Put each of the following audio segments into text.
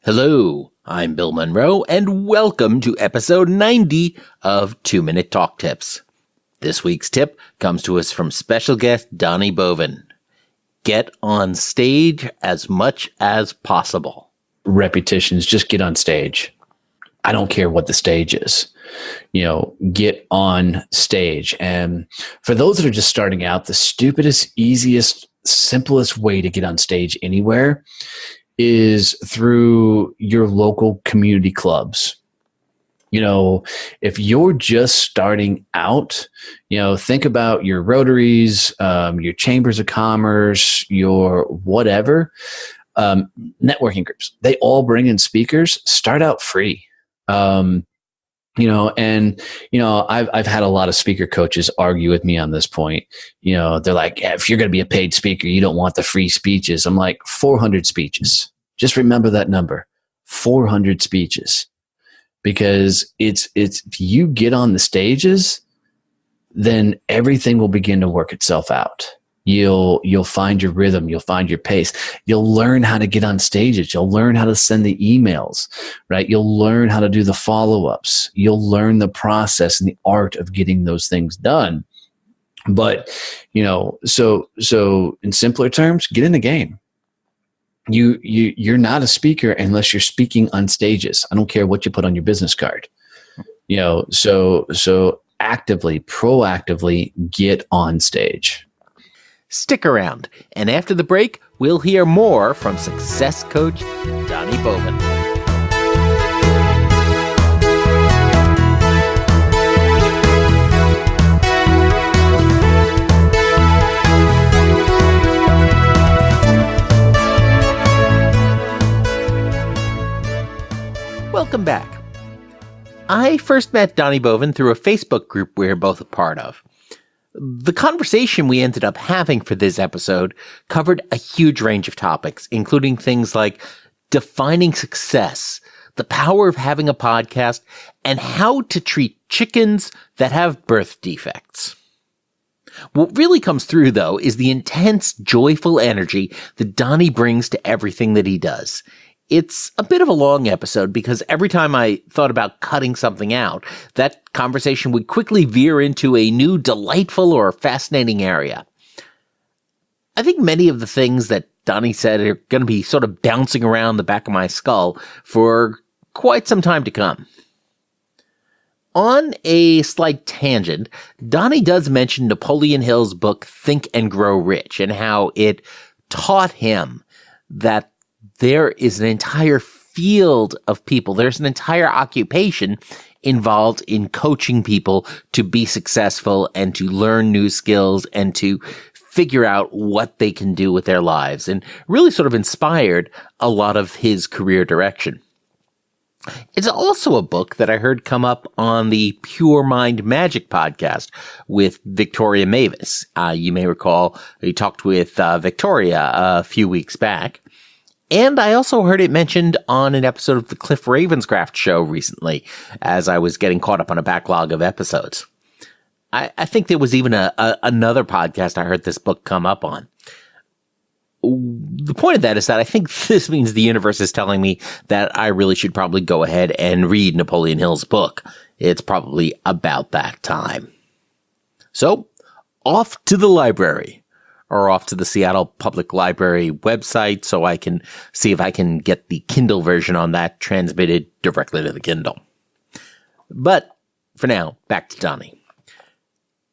Hello, I'm Bill Monroe, and welcome to episode 90 of 2-Minute Talk Tips. This week's tip comes to us from special guest Donnie Boivin. Get on stage as much as possible. Repetitions, just get on stage. I don't care what the stage is. Get on stage. And for those that are just starting out, the stupidest, easiest, simplest way to get on stage anywhere is through your local community clubs. If you're just starting out, think about your Rotaries, your Chambers of Commerce, your whatever, networking groups. They all bring in speakers. Start out free. I've had a lot of speaker coaches argue with me on this point. They're like, if you're going to be a paid speaker, you don't want the free speeches. I'm like, 400 speeches. Just remember that number, 400 speeches, because it's if you get on the stages, then everything will begin to work itself out. You'll find your rhythm. You'll find your pace. You'll learn how to get on stages. You'll learn how to send the emails, right? You'll learn how to do the follow-ups. You'll learn the process and the art of getting those things done. But, so in simpler terms, get in the game. You're not a speaker unless you're speaking on stages. I don't care what you put on your business card. So actively, proactively get on stage. Stick around, and after the break, we'll hear more from success coach Donnie Boivin. Welcome back. I first met Donnie Boivin through a Facebook group we're both a part of. The conversation we ended up having for this episode covered a huge range of topics, including things like defining success, the power of having a podcast, and how to treat chickens that have birth defects. What really comes through, though, is the intense, joyful energy that Donnie brings to everything that he does. It's a bit of a long episode because every time I thought about cutting something out, that conversation would quickly veer into a new delightful or fascinating area. I think many of the things that Donnie said are going to be sort of bouncing around the back of my skull for quite some time to come. On a slight tangent, Donnie does mention Napoleon Hill's book Think and Grow Rich and how it taught him that there is an entire field of people. There's an entire occupation involved in coaching people to be successful and to learn new skills and to figure out what they can do with their lives, and really sort of inspired a lot of his career direction. It's also a book that I heard come up on the Pure Mind Magic podcast with Victoria Mavis. You may recall we talked with Victoria a few weeks back. And I also heard it mentioned on an episode of the Cliff Ravenscraft show recently, as I was getting caught up on a backlog of episodes. I think there was even another podcast I heard this book come up on. The point of that is that I think this means the universe is telling me that I really should probably go ahead and read Napoleon Hill's book. It's probably about that time. So, off to the library. Or off to the Seattle Public Library website so I can see if I can get the Kindle version on that transmitted directly to the Kindle. But for now, back to Donnie.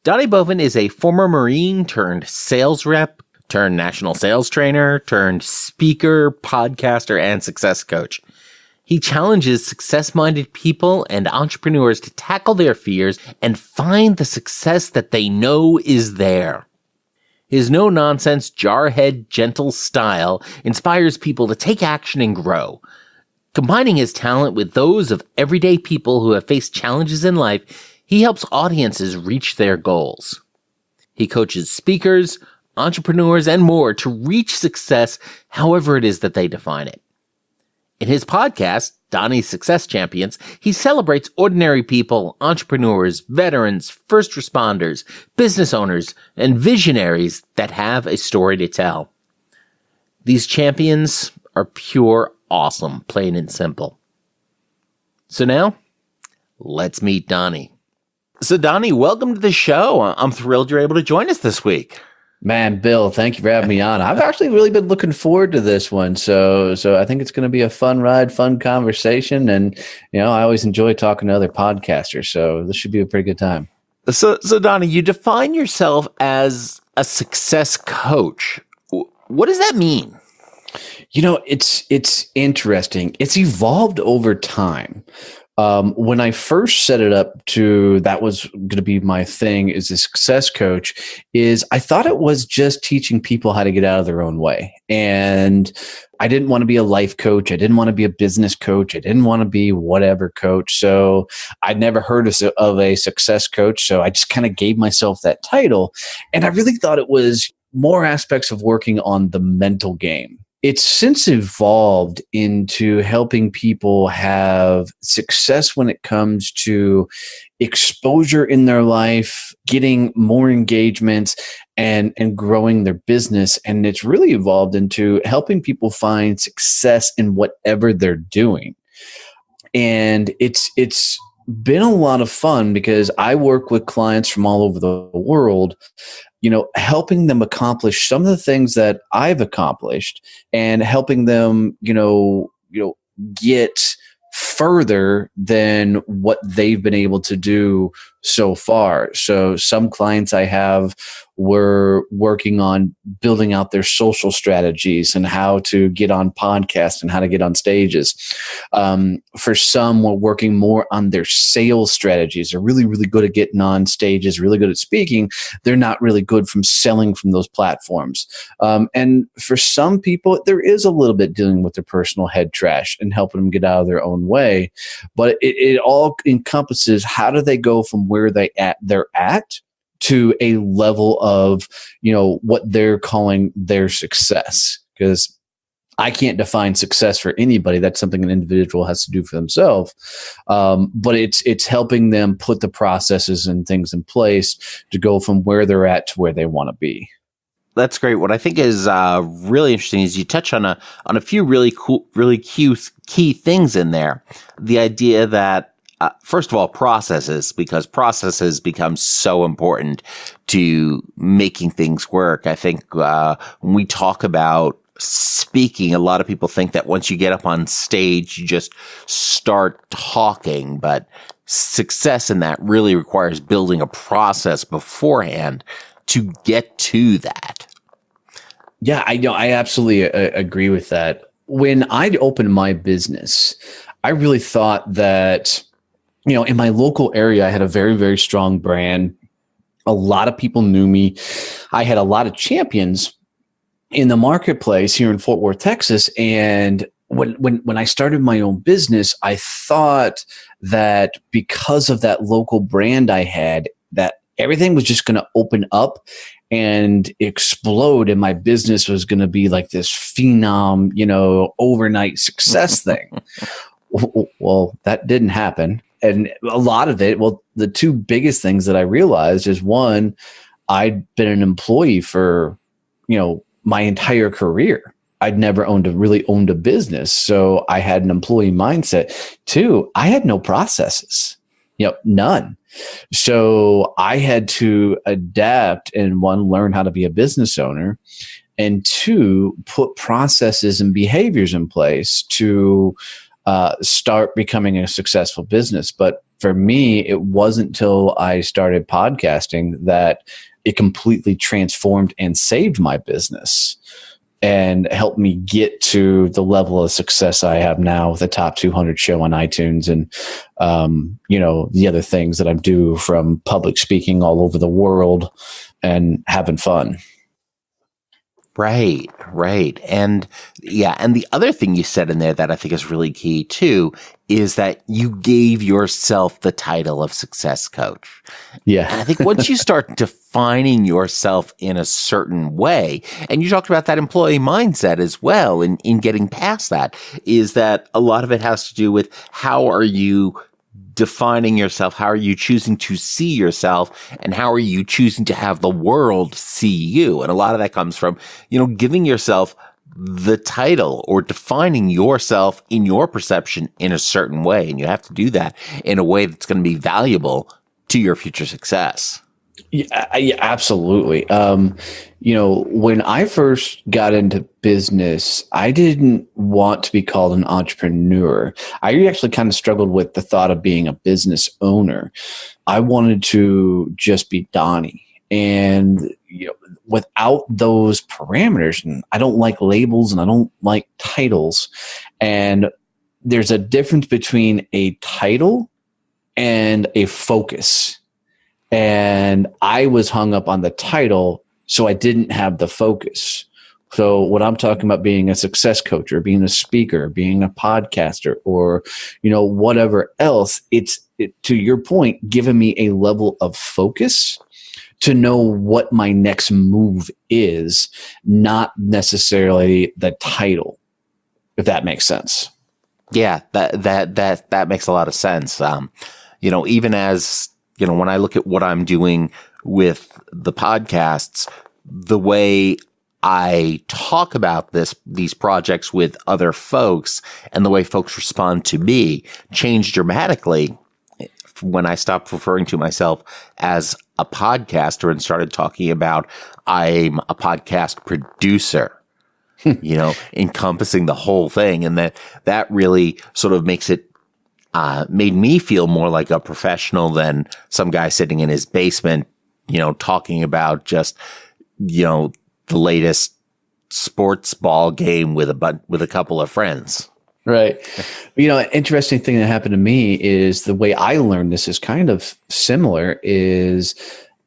Donnie Boivin is a former Marine turned sales rep, turned national sales trainer, turned speaker, podcaster, and success coach. He challenges success-minded people and entrepreneurs to tackle their fears and find the success that they know is there. His no-nonsense, jarhead, gentle style inspires people to take action and grow. Combining his talent with those of everyday people who have faced challenges in life, he helps audiences reach their goals. He coaches speakers, entrepreneurs, and more to reach success however it is that they define it. In his podcast, Donnie's Success Champions, he celebrates ordinary people, entrepreneurs, veterans, first responders, business owners, and visionaries that have a story to tell. These champions are pure awesome, plain and simple. So now, let's meet Donnie. So Donnie, welcome to the show. I'm thrilled you're able to join us this week. Man, Bill, thank you for having me on. I've actually really been looking forward to this one. So I think it's going to be a fun ride, fun conversation. And, I always enjoy talking to other podcasters. So this should be a pretty good time. So Donnie, you define yourself as a success coach. What does that mean? It's interesting. It's evolved over time. When I first set it up that was going to be my thing as a success coach, is I thought it was just teaching people how to get out of their own way. And I didn't want to be a life coach. I didn't want to be a business coach. I didn't want to be whatever coach. So I'd never heard of a success coach. So I just kind of gave myself that title. And I really thought it was more aspects of working on the mental game. It's since evolved into helping people have success when it comes to exposure in their life, getting more engagements, and growing their business. And it's really evolved into helping people find success in whatever they're doing. And it's been a lot of fun because I work with clients from all over the world, helping them accomplish some of the things that I've accomplished and helping them, get further than what they've been able to do so far. So some clients I have were working on building out their social strategies and how to get on podcasts and how to get on stages. For some, we're working more on their sales strategies. They're really, really good at getting on stages, really good at speaking. They're not really good from selling from those platforms. And for some people, there is a little bit dealing with their personal head trash and helping them get out of their own way. But it all encompasses how do they go from where they're at to a level of, what they're calling their success. Because I can't define success for anybody. That's something an individual has to do for themselves. But it's helping them put the processes and things in place to go from where they're at to where they want to be. That's great. What I think is really interesting is you touch on a few really cool, really key things in there. The idea that first of all, processes, because processes become so important to making things work. I think when we talk about speaking, a lot of people think that once you get up on stage, you just start talking, but success in that really requires building a process beforehand to get to that. Yeah, I know. I absolutely agree with that. When I'd opened my business, I really thought that, in my local area, I had a very, very strong brand. A lot of people knew me. I had a lot of champions in the marketplace here in Fort Worth, Texas. And when I started my own business, I thought that because of that local brand I had, that everything was just going to open up and explode, and my business was going to be like this phenom, overnight success thing. Well, that didn't happen. And a lot of it, the two biggest things that I realized is, one, I'd been an employee for, my entire career. I'd never really owned a business. So I had an employee mindset. Two, I had no processes, none. So I had to adapt and, one, learn how to be a business owner, and two, put processes and behaviors in place to start becoming a successful business. But for me, it wasn't until I started podcasting that it completely transformed and saved my business and helped me get to the level of success I have now with the top 200 show on iTunes and, the other things that I do, from public speaking all over the world and having fun. Right. And the other thing you said in there that I think is really key too is that you gave yourself the title of success coach. Yeah. And I think once you start defining yourself in a certain way, and you talked about that employee mindset as well in getting past that, is that a lot of it has to do with how are you defining yourself? How are you choosing to see yourself? And how are you choosing to have the world see you? And a lot of that comes from, giving yourself the title or defining yourself in your perception in a certain way. And you have to do that in a way that's going to be valuable to your future success. Yeah, absolutely. When I first got into business, I didn't want to be called an entrepreneur. I actually kind of struggled with the thought of being a business owner. I wanted to just be Donnie. And, without those parameters, and I don't like labels and I don't like titles. And there's a difference between a title and a focus. And I was hung up on the title, so I didn't have the focus. So when I'm talking about being a success coach or being a speaker, being a podcaster, or, whatever else, to your point, giving me a level of focus to know what my next move is, not necessarily the title, if that makes sense. Yeah, that makes a lot of sense. Even as, when I look at what I'm doing with the podcasts, the way I talk about these projects with other folks and the way folks respond to me changed dramatically when I stopped referring to myself as a podcaster and started talking about I'm a podcast producer, encompassing the whole thing. And that really sort of makes it made me feel more like a professional than some guy sitting in his basement, talking about just, the latest sports ball game with a couple of friends. Right. An interesting thing that happened to me is the way I learned this is kind of similar. Is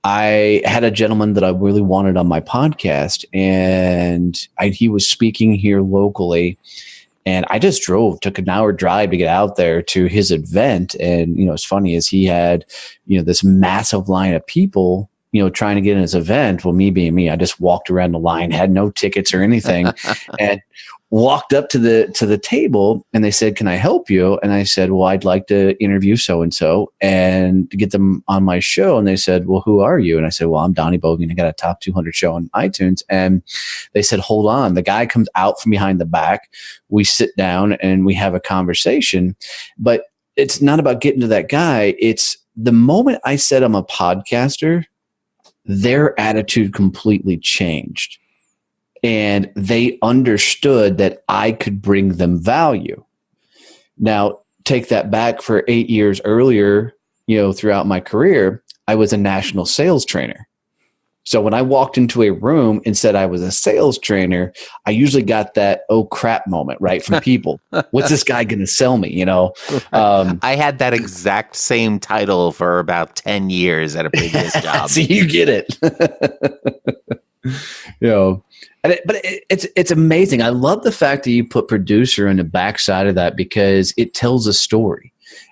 I had a gentleman that I really wanted on my podcast, and he was speaking here locally. And I just took an hour drive to get out there to his event. And, it's funny is he had, this massive line of people, trying to get in his event. Well, me being me, I just walked around the line, had no tickets or anything, and walked up to the table, and they said, "Can I help you?" And I said, "Well, I'd like to interview so-and-so and to get them on my show." And they said, "Well, who are you?" And I said, "Well, I'm Donnie Boivin. I got a top 200 show on iTunes." And they said, "Hold on." The guy comes out from behind the back. We sit down and we have a conversation, but it's not about getting to that guy. It's the moment I said I'm a podcaster, their attitude completely changed. And they understood that I could bring them value. Now, take that back for 8 years earlier, throughout my career, I was a national sales trainer. So when I walked into a room and said I was a sales trainer, I usually got that, oh crap moment, right? From people. What's this guy going to sell me? I had that exact same title for about 10 years at a previous job. So you get it. But it's amazing. I love the fact that you put producer in the backside of that because it tells a story.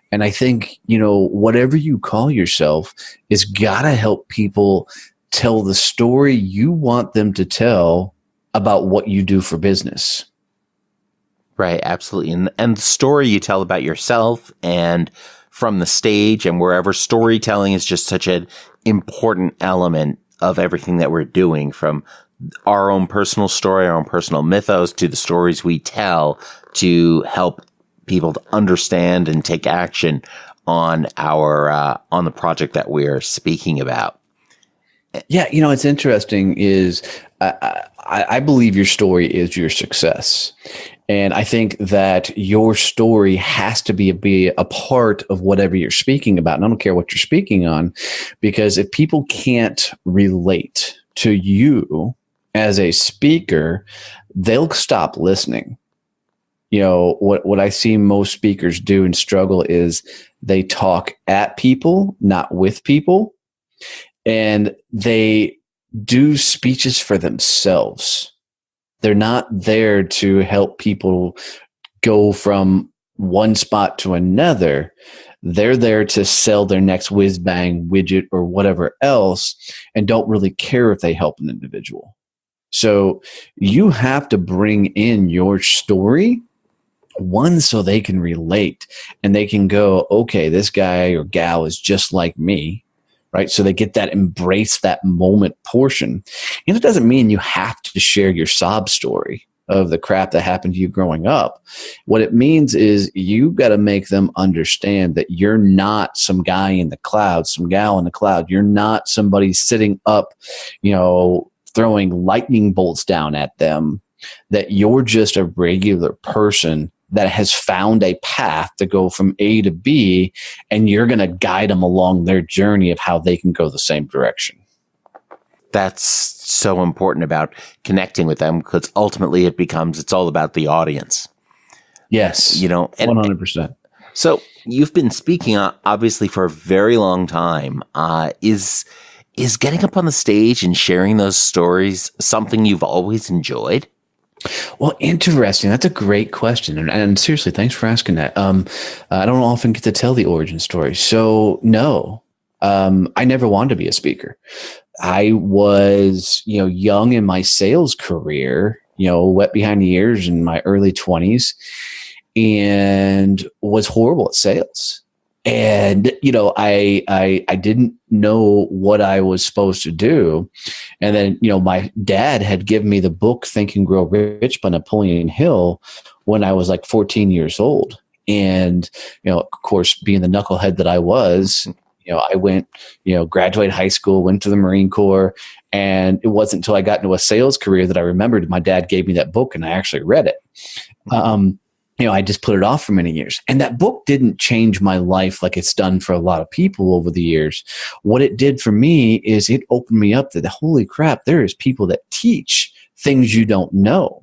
And I think, whatever you call yourself is got to help people tell the story you want them to tell about what you do for business. Right, absolutely. And the story you tell about yourself and from the stage and wherever, storytelling is just such an important element of everything that we're doing, from our own personal story, our own personal mythos, to the stories we tell to help people to understand and take action on on the project that we're speaking about. Yeah, it's interesting is I believe your story is your success. And I think that your story has to be a part of whatever you're speaking about. And I don't care what you're speaking on, because if people can't relate to you as a speaker, they'll stop listening. What I see most speakers do and struggle is they talk at people, not with people. And they do speeches for themselves. They're not there to help people go from one spot to another. They're there to sell their next whiz bang widget or whatever else, and don't really care if they help an individual. So you have to bring in your story, one, so they can relate and they can go, okay, this guy or gal is just like me. Right. So they get that embrace that moment portion. And it doesn't mean you have to share your sob story. of the crap that happened to you growing up. What it means is you got to make them understand that you're not some guy in the cloud, some gal in the cloud. You're not somebody sitting up, throwing lightning bolts down at them, that you're just a regular person that has found a path to go from A to B, and you're going to guide them along their journey of how they can go the same direction. That's so important about connecting with them, because ultimately it's all about the audience. Yes. 100%. So you've been speaking obviously for a very long time. Is getting up on the stage and sharing those stories something you've always enjoyed? Well, interesting. That's a great question. And seriously, thanks for asking that. I don't often get to tell the origin story. So no, I never wanted to be a speaker. I was, young in my sales career, wet behind the ears in my early 20s, and was horrible at sales. And, I didn't know what I was supposed to do. And then, my dad had given me the book Think and Grow Rich by Napoleon Hill when I was like 14 years old. And, of course, being the knucklehead that I was, I went, graduated high school, went to the Marine Corps. And it wasn't until I got into a sales career that I remembered my dad gave me that book and I actually read it. I just put it off for many years. And that book didn't change my life like it's done for a lot of people over the years. What it did for me is it opened me up to holy crap, there is people that teach things you don't know.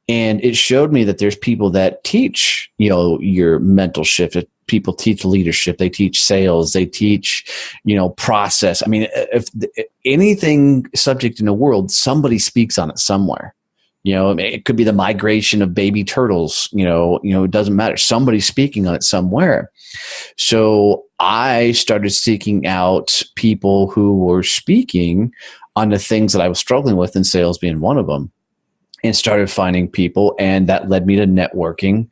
And it showed me that there's people that teach, your mental shift. People teach leadership. They teach sales. They teach, process. I mean, if anything subject in the world, somebody speaks on it somewhere. It could be the migration of baby turtles, it doesn't matter. Somebody's speaking on it somewhere. So I started seeking out people who were speaking on the things that I was struggling with, and sales being one of them, and started finding people. And that led me to networking.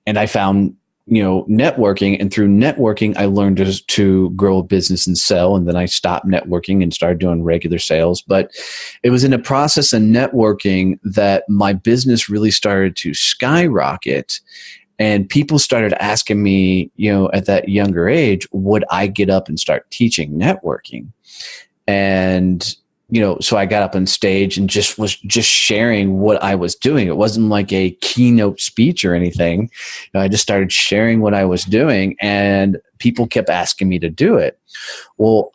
And I found, networking, and through networking, I learned to grow a business and sell. And then I stopped networking and started doing regular sales. But it was in the process of networking that my business really started to skyrocket. And people started asking me, at that younger age, would I get up and start teaching networking? And so I got up on stage and was sharing what I was doing. It wasn't like a keynote speech or anything. I just started sharing what I was doing, and people kept asking me to do it. Well,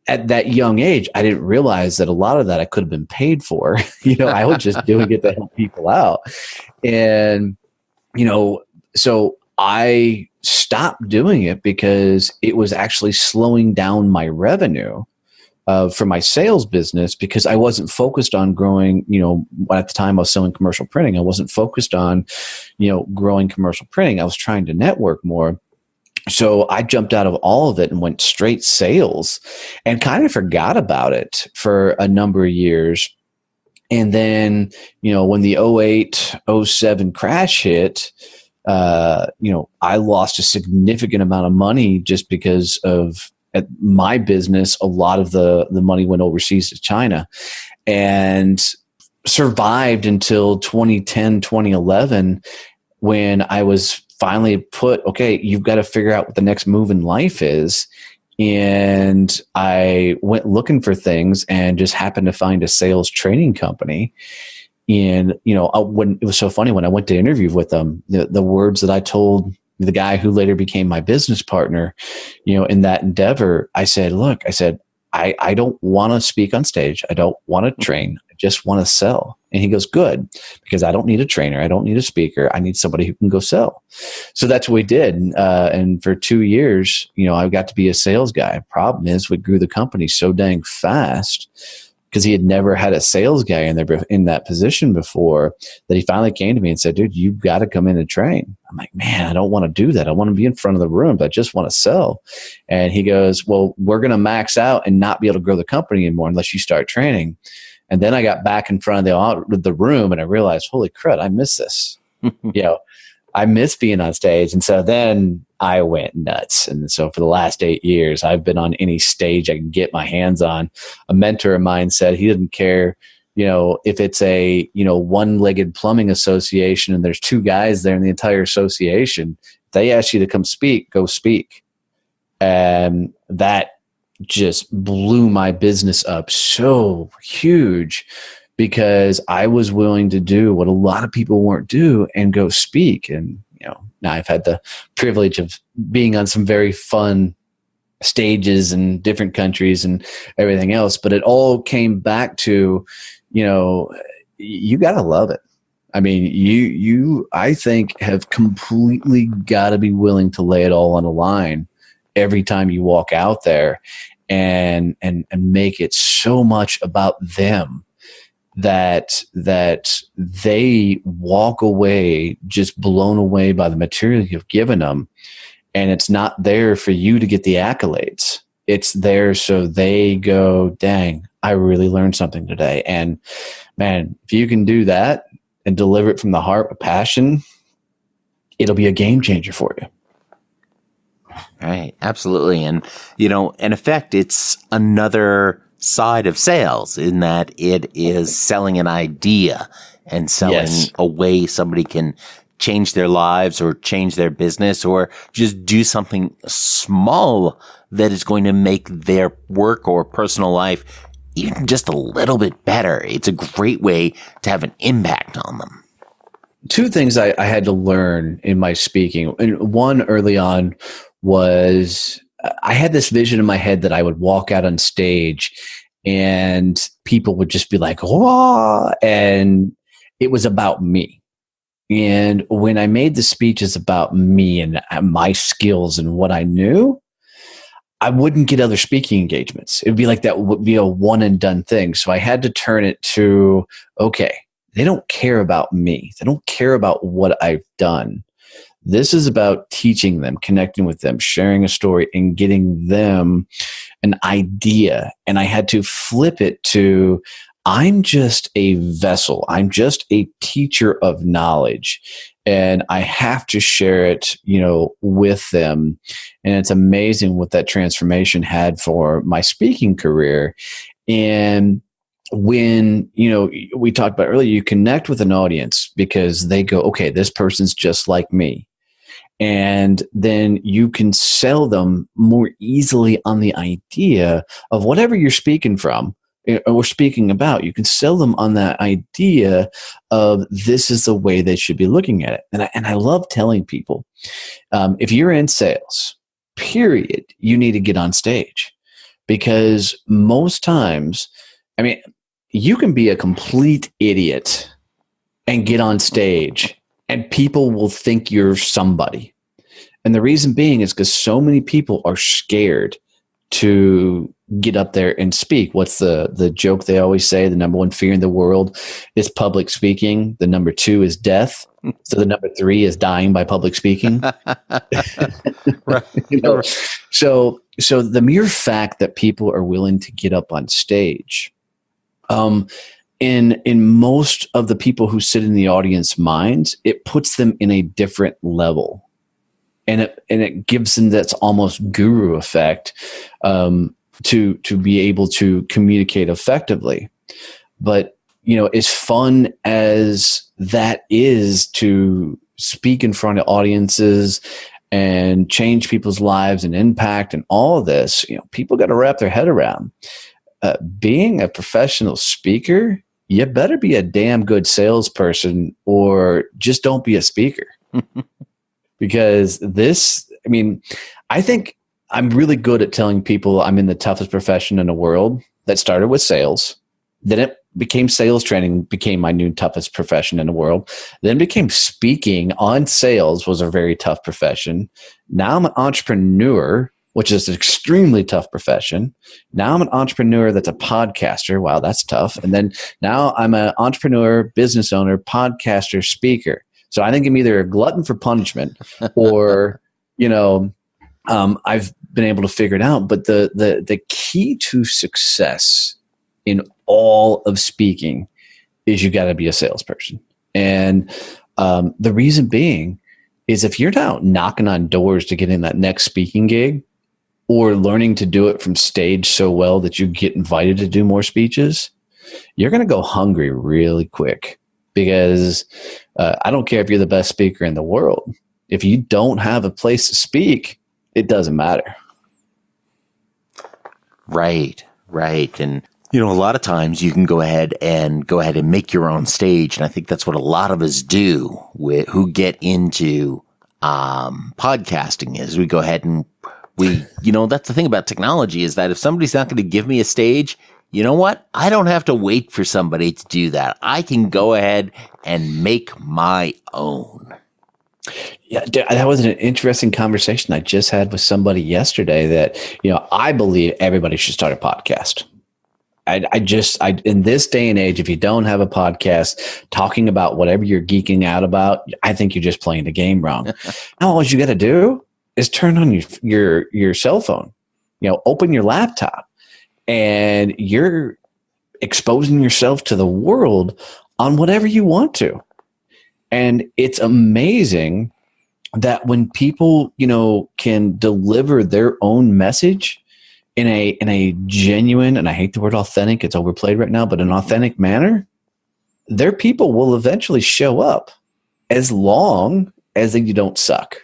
at that young age, I didn't realize that a lot of that I could have been paid for. I was just doing it to help people out. And, so I stopped doing it because it was actually slowing down my revenue for my sales business, because I wasn't focused on growing, at the time I was selling commercial printing. I wasn't focused on, growing commercial printing. I was trying to network more. So I jumped out of all of it and went straight sales and kind of forgot about it for a number of years. And then, when the 2008-07 crash hit, I lost a significant amount of money just because of, at my business, a lot of the money went overseas to China, and survived until 2010, 2011, when I was finally put, okay, you've got to figure out what the next move in life is. And I went looking for things and just happened to find a sales training company. And, when it was so funny, when I went to interview with them, the words that I told the guy who later became my business partner, in that endeavor, I said, look, I don't want to speak on stage. I don't want to train. I just want to sell. And he goes, good, because I don't need a trainer. I don't need a speaker. I need somebody who can go sell. So that's what we did. And for 2 years, I got to be a sales guy. Problem is, we grew the company so dang fast, because he had never had a sales guy in that position before, that he finally came to me and said, dude, you've got to come in and train. I'm like, man, I don't want to do that. I want to be in front of the room, but I just want to sell. And he goes, well, we're going to max out and not be able to grow the company anymore unless you start training. And then I got back in front of the room, and I realized, holy crud, I miss this. I miss being on stage. And so then I went nuts. And so for the last 8 years, I've been on any stage I can get my hands on. A mentor of mine said he didn't care, if it's a, one-legged plumbing association and there's two guys there in the entire association, they ask you to come speak, go speak. And that just blew my business up so huge, because I was willing to do what a lot of people weren't do and go speak. And, now I've had the privilege of being on some very fun stages in different countries and everything else, but it all came back to, you got to love it. I mean, you, I think, have completely got to be willing to lay it all on the line every time you walk out there and make it so much about them that they walk away just blown away by the material you've given them. And it's not there for you to get the accolades. It's there so they go, dang, I really learned something today. And man, if you can do that and deliver it from the heart with passion, it'll be a game changer for you. Right. Absolutely. And, in effect, it's another side of sales in that it is selling an idea and selling a way somebody can change their lives or change their business or just do something small that is going to make their work or personal life even just a little bit better. It's a great way to have an impact on them. Two things I had to learn in my speaking. And one early on was I had this vision in my head that I would walk out on stage and people would just be like, "Whoa," and it was about me. And when I made the speeches about me and my skills and what I knew, I wouldn't get other speaking engagements. It'd be like that would be a one and done thing. So I had to turn it to, okay, they don't care about me. They don't care about what I've done. This is about teaching them, connecting with them, sharing a story, and getting them an idea. And I had to flip it to, I'm just a vessel. I'm just a teacher of knowledge. And I have to share it, with them. And it's amazing what that transformation had for my speaking career. And when, we talked about earlier, you connect with an audience because they go, okay, this person's just like me. And then you can sell them more easily on the idea of whatever you're speaking from or speaking about. You can sell them on that idea of this is the way they should be looking at it. And I love telling people, if you're in sales, period, you need to get on stage, because most times, you can be a complete idiot and get on stage and people will think you're somebody. And the reason being is because so many people are scared to get up there and speak. What's the joke they always say? The number one fear in the world is public speaking. The number two is death. So the number three is dying by public speaking. Right. So the mere fact that people are willing to get up on stage, in most of the people who sit in the audience minds, it puts them in a different level. And it gives them that's almost guru effect to be able to communicate effectively. But, as fun as that is to speak in front of audiences and change people's lives and impact and all of this, people got to wrap their head around. Being a professional speaker, you better be a damn good salesperson or just don't be a speaker. Because I think I'm really good at telling people I'm in the toughest profession in the world. That started with sales. Then it became sales training, became my new toughest profession in the world. Then it became speaking on sales was a very tough profession. Now I'm an entrepreneur, which is an extremely tough profession. Now I'm an entrepreneur that's a podcaster. Wow, that's tough. And then now I'm an entrepreneur, business owner, podcaster, speaker. So I think I'm either a glutton for punishment or, I've been able to figure it out. But the key to success in all of speaking is you got to be a salesperson. And the reason being is if you're not knocking on doors to get in that next speaking gig or learning to do it from stage so well that you get invited to do more speeches, you're going to go hungry really quick, because I don't care if you're the best speaker in the world. If you don't have a place to speak, it doesn't matter. Right. And, a lot of times you can go ahead and make your own stage. And I think that's what a lot of us do who get into podcasting is we go ahead and that's the thing about technology, is that if somebody's not going to give me a stage, you know what? I don't have to wait for somebody to do that. I can go ahead and make my own. Yeah, that was an interesting conversation I just had with somebody yesterday that, I believe everybody should start a podcast. I in this day and age, if you don't have a podcast talking about whatever you're geeking out about, I think you're just playing the game wrong. Now, all you got to do is turn on your cell phone, open your laptop, and you're exposing yourself to the world on whatever you want to. And it's amazing that when people, can deliver their own message in a genuine, and I hate the word authentic, it's overplayed right now, but an authentic manner, their people will eventually show up, as long as you don't suck.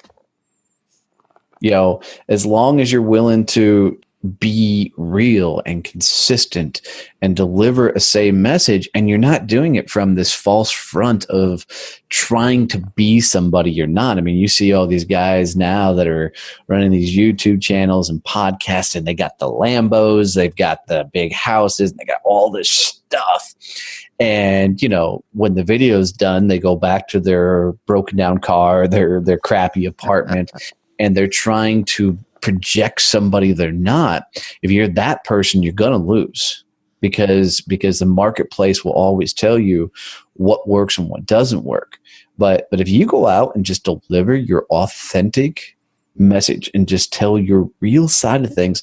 As long as you're willing to be real and consistent and deliver a same message, and you're not doing it from this false front of trying to be somebody you're not. I mean, you see all these guys now that are running these YouTube channels and podcasts, and they got the Lambos, they've got the big houses, and they got all this stuff. And, when the video's done, they go back to their broken down car, their crappy apartment, and they're trying to project somebody they're not. If you're that person, you're going to lose, because the marketplace will always tell you what works and what doesn't work. But if you go out and just deliver your authentic message and just tell your real side of things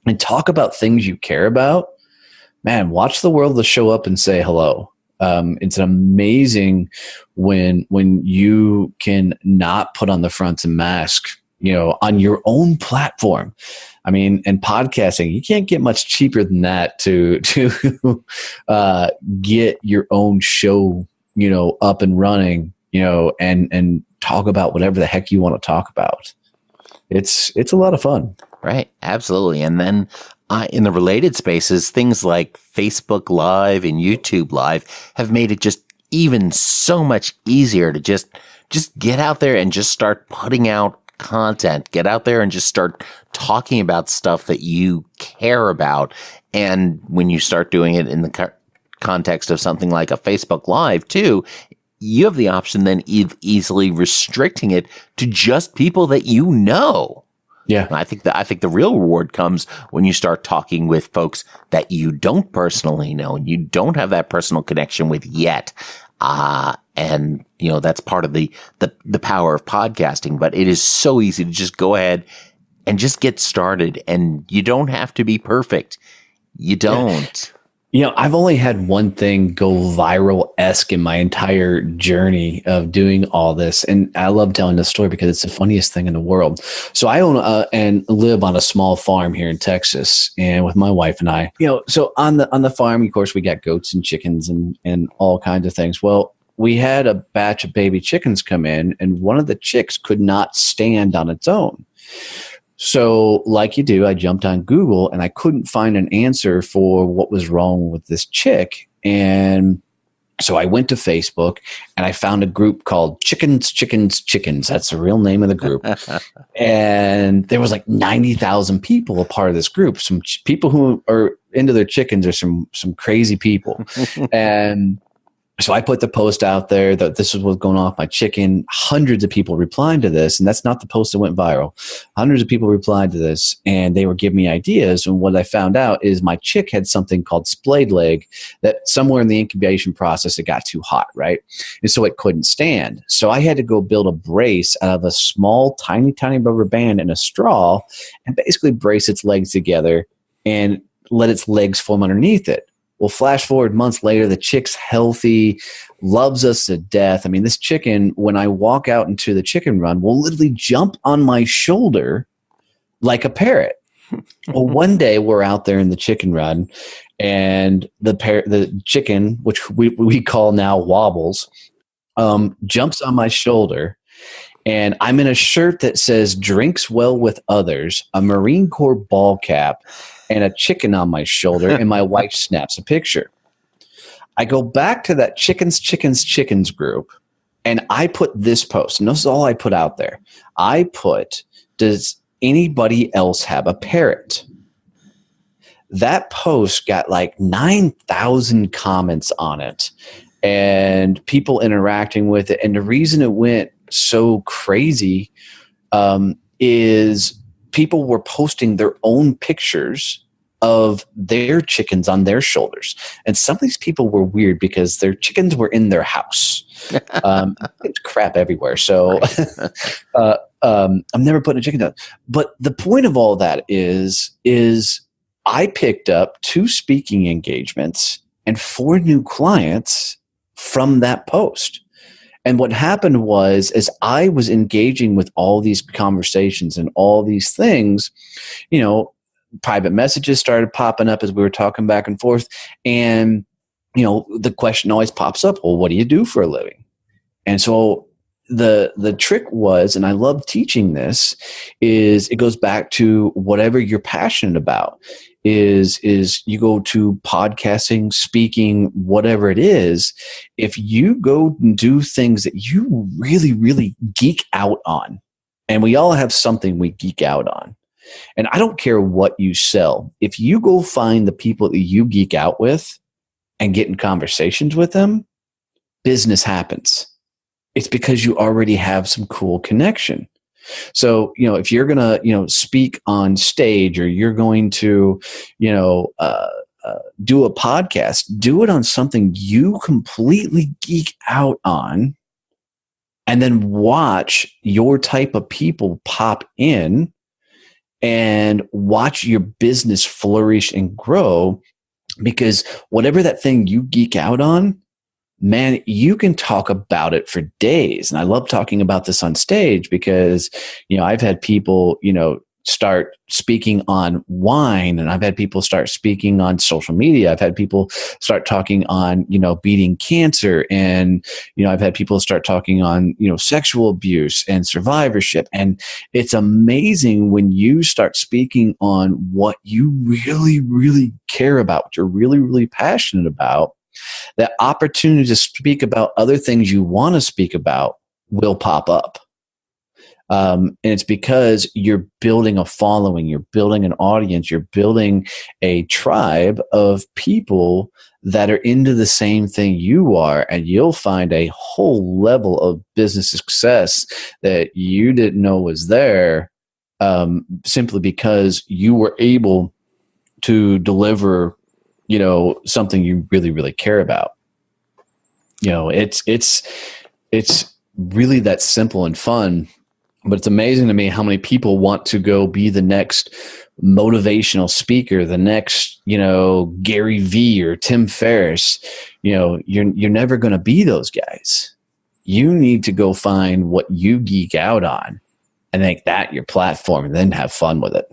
and talk about things you care about, man, watch the world show up and say hello. It's amazing when you can not put on the front and mask, on your own platform. I mean, and podcasting, you can't get much cheaper than that to get your own show, up and running, and talk about whatever the heck you want to talk about. It's a lot of fun. Right. Absolutely. And then in the related spaces, things like Facebook Live and YouTube Live have made it just even so much easier to just get out there and just start putting out content. Get out there and just start talking about stuff that you care about. And when you start doing it in the context of something like a Facebook Live too, you have the option then of easily restricting it to just people that you know. Yeah. And I think the real reward comes when you start talking with folks that you don't personally know and you don't have that personal connection with yet. And that's part of the power of podcasting, but it is so easy to just go ahead and just get started, and you don't have to be perfect. You don't. I've only had one thing go viral-esque in my entire journey of doing all this. And I love telling this story because it's the funniest thing in the world. So I own and live on a small farm here in Texas, and with my wife and I, so on the farm, of course, we got goats and chickens and all kinds of things. Well, we had a batch of baby chickens come in, and one of the chicks could not stand on its own. So like you do, I jumped on Google and I couldn't find an answer for what was wrong with this chick. And so I went to Facebook and I found a group called Chickens. That's the real name of the group. And there was like 90,000 people a part of this group. Some people who are into their chickens are some crazy people. And so I put the post out there that this is what's going on with my chicken. Hundreds of people replied to this, and that's not the post that went viral. Hundreds of people replied to this, and they were giving me ideas. And what I found out is my chick had something called splayed leg that somewhere in the incubation process, it got too hot, right? And so it couldn't stand. So I had to go build a brace out of a small, tiny rubber band and a straw and basically brace its legs together and let its legs form underneath it. Well, flash forward months later, the chick's healthy, loves us to death. I mean, this chicken, when I walk out into the chicken run, will literally jump on my shoulder like a parrot. Well, one day we're out there in the chicken run, and the chicken, which we call now Wobbles, jumps on my shoulder, and I'm in a shirt that says "Drinks Well with Others," a Marine Corps ball cap, and a chicken on my shoulder, and my wife snaps a picture. I go back to that chickens group, and I put this post, and this is all I put out there. I put, does anybody else have a parrot? That post got like 9,000 comments on it and people interacting with it. And the reason it went so crazy is people were posting their own pictures of their chickens on their shoulders. And some of these people were weird because their chickens were in their house. It's crap everywhere. So I'm never putting a chicken down. But the point of all that is I picked up 2 speaking engagements and 4 new clients from that post. And what happened was, as I was engaging with all these conversations and all these things, private messages started popping up as we were talking back and forth. And, the question always pops up, well, what do you do for a living? And so the trick was, and I love teaching this, is it goes back to whatever you're passionate about. Is you go to podcasting, speaking, whatever it is. If you go and do things that you really, really geek out on, and we all have something we geek out on, and I don't care what you sell, if you go find the people that you geek out with and get in conversations with them, business happens. It's because you already have some cool connection. So, if you're going to, speak on stage, or you're going to, do a podcast, do it on something you completely geek out on, and then watch your type of people pop in and watch your business flourish and grow. Because whatever that thing you geek out on, man, you can talk about it for days. And I love talking about this on stage because, I've had people, start speaking on wine, and I've had people start speaking on social media. I've had people start talking on, beating cancer, and, I've had people start talking on, sexual abuse and survivorship. And it's amazing when you start speaking on what you really, really care about, what you're really, really passionate about, that opportunity to speak about other things you want to speak about will pop up. And it's because you're building a following, you're building an audience, you're building a tribe of people that are into the same thing you are, and you'll find a whole level of business success that you didn't know was there, simply because you were able to deliver something you really, really care about. It's really that simple and fun. But it's amazing to me how many people want to go be the next motivational speaker, the next, Gary Vee or Tim Ferriss. You're never going to be those guys. You need to go find what you geek out on and make that your platform, and then have fun with it.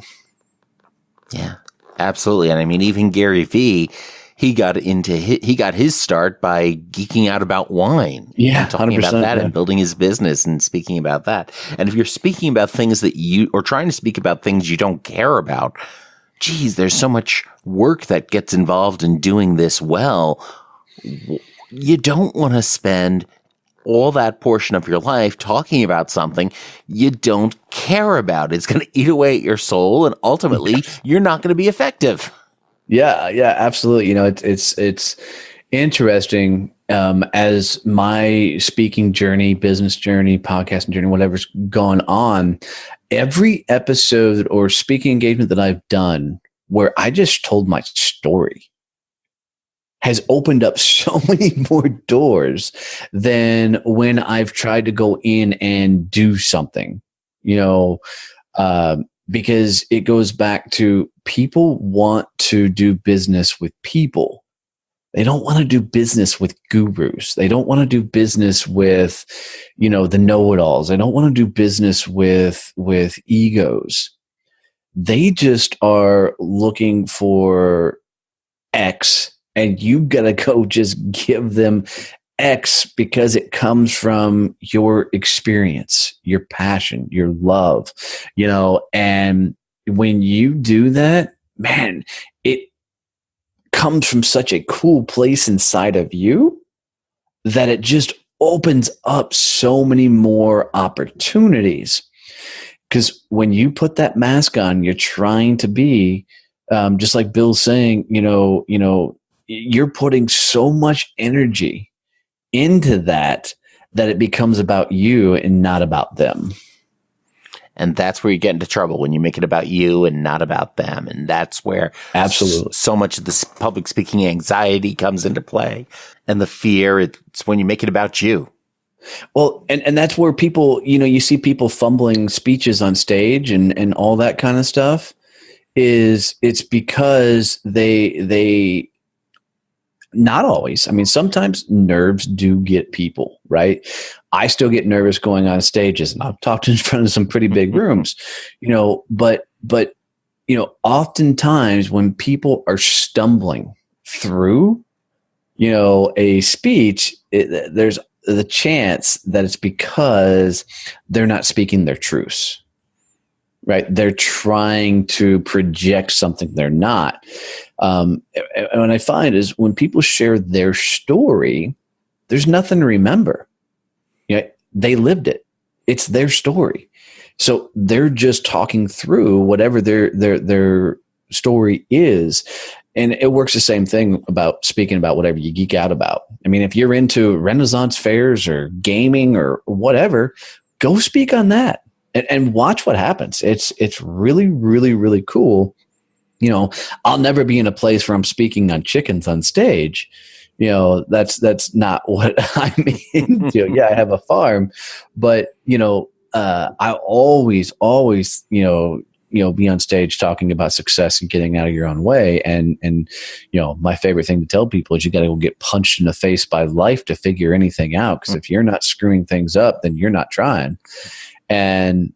Yeah, absolutely. And I mean, even Gary Vee, he got his start by geeking out about wine. Yeah, and talking about that, and building his business and speaking about that. And if you're speaking about things or trying to speak about things you don't care about, geez, there's so much work that gets involved in doing this well. You don't want to spend all that portion of your life talking about something you don't care about. It's going to eat away at your soul, and ultimately you're not going to be effective. Yeah, absolutely. It's interesting, as my speaking journey, business journey, podcasting journey, whatever's gone on, every episode or speaking engagement that I've done where I just told my story has opened up so many more doors than when I've tried to go in and do something, because it goes back to, people want to do business with people. They don't want to do business with gurus. They don't want to do business with, the know-it-alls. They don't want to do business with egos. they just are looking for X, and you got to go just give them X because it comes from your experience, your passion, your love, and when you do that, man, it comes from such a cool place inside of you that it just opens up so many more opportunities. Because when you put that mask on, you're trying to be, just like Bill's saying, you're putting so much energy into that it becomes about you and not about them. And that's where you get into trouble, when you make it about you and not about them. And that's where absolutely so much of this public speaking anxiety comes into play. And the fear, it's when you make it about you. Well, and that's where people, you see people fumbling speeches on stage and all that kind of stuff. It's because they not always. I mean, sometimes nerves do get people, right? I still get nervous going on stages, and I've talked in front of some pretty big rooms, but oftentimes when people are stumbling through, a speech, there's the chance that it's because they're not speaking their truths. Right? They're trying to project something they're not. And what I find is when people share their story, there's nothing to remember. They lived it. It's their story. So they're just talking through whatever their story is. And it works the same thing about speaking about whatever you geek out about. I mean, if you're into Renaissance fairs or gaming or whatever, go speak on that. And watch what happens. It's really, really, really cool. I'll never be in a place where I'm speaking on chickens on stage. That's not what I'm into. Yeah, I have a farm, but I always, be on stage talking about success and getting out of your own way. And my favorite thing to tell people is you got to go get punched in the face by life to figure anything out. Because if you're not screwing things up, then you're not trying. And,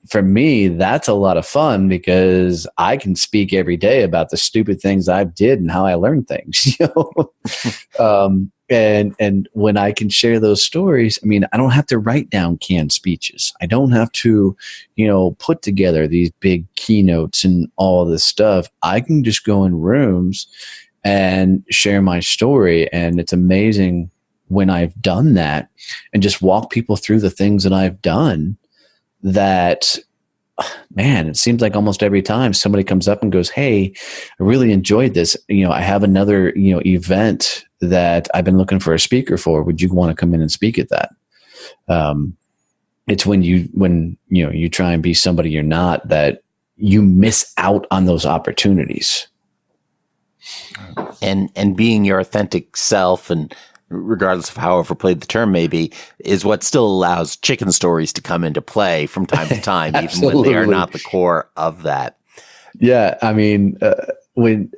for me, that's a lot of fun because I can speak every day about the stupid things I did and how I learned things, and when I can share those stories, I mean, I don't have to write down canned speeches. I don't have to, put together these big keynotes and all this stuff. I can just go in rooms and share my story. And it's amazing when I've done that and just walk people through the things that I've done, that, man, it seems like almost every time somebody comes up and goes, "Hey, I really enjoyed this. I have another, event that I've been looking for a speaker for. Would you want to come in and speak at that?" It's when you try and be somebody you're not, that you miss out on those opportunities. And being your authentic self, and regardless of how overplayed the term may be, is what still allows chicken stories to come into play from time to time, even when they are not the core of that. Yeah, I mean, when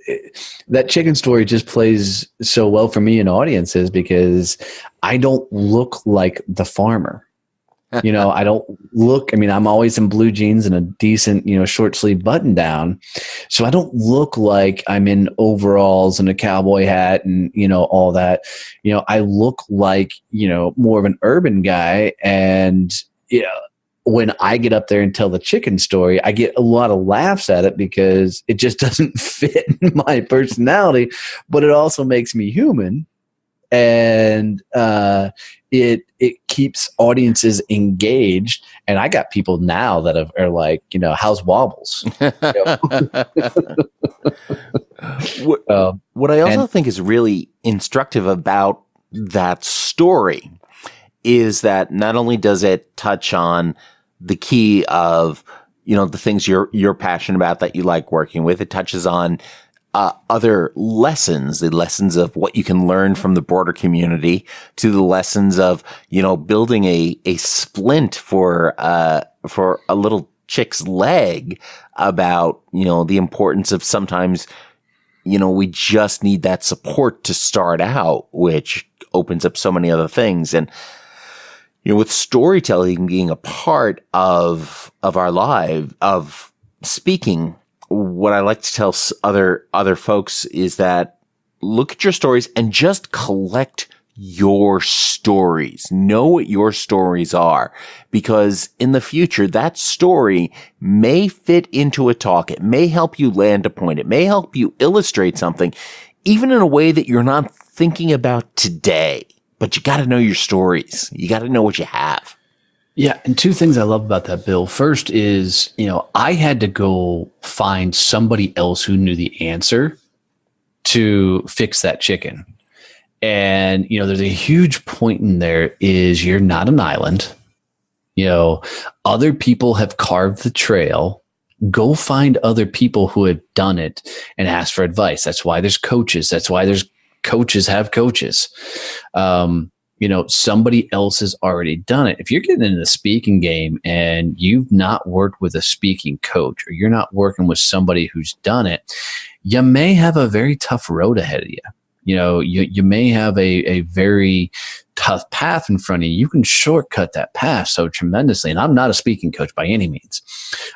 that chicken story just plays so well for me in audiences because I don't look like the farmer. I don't look, I'm always in blue jeans and a decent, short sleeve button down. So I don't look like I'm in overalls and a cowboy hat and, all that. I look like, more of an urban guy. And, when I get up there and tell the chicken story, I get a lot of laughs at it because it just doesn't fit my personality, but it also makes me human. And it keeps audiences engaged. And I got people now that are like, how's wobbles? What I also think is really instructive about that story is that not only does it touch on the key of, the things you're passionate about that you like working with, it touches on other lessons, the lessons of what you can learn from the broader community, to the lessons of, building a splint for a little chick's leg, about, the importance of sometimes, we just need that support to start out, which opens up so many other things. And, with storytelling being a part of our life, of speaking, what I like to tell other folks is that look at your stories and just collect your stories. Know what your stories are, because in the future, that story may fit into a talk. It may help you land a point. It may help you illustrate something, even in a way that you're not thinking about today. But you got to know your stories. You got to know what you have. Yeah. And two things I love about that, Bill. First is, I had to go find somebody else who knew the answer to fix that chicken. And, there's a huge point in there is you're not an island. Other people have carved the trail. Go find other people who have done it and ask for advice. That's why there's coaches. That's why there's coaches have coaches. Somebody else has already done it. If you're getting into the speaking game and you've not worked with a speaking coach, or you're not working with somebody who's done it, you may have a very tough road ahead of you. You may have a very tough path in front of you. You can shortcut that path so tremendously. And I'm not a speaking coach by any means.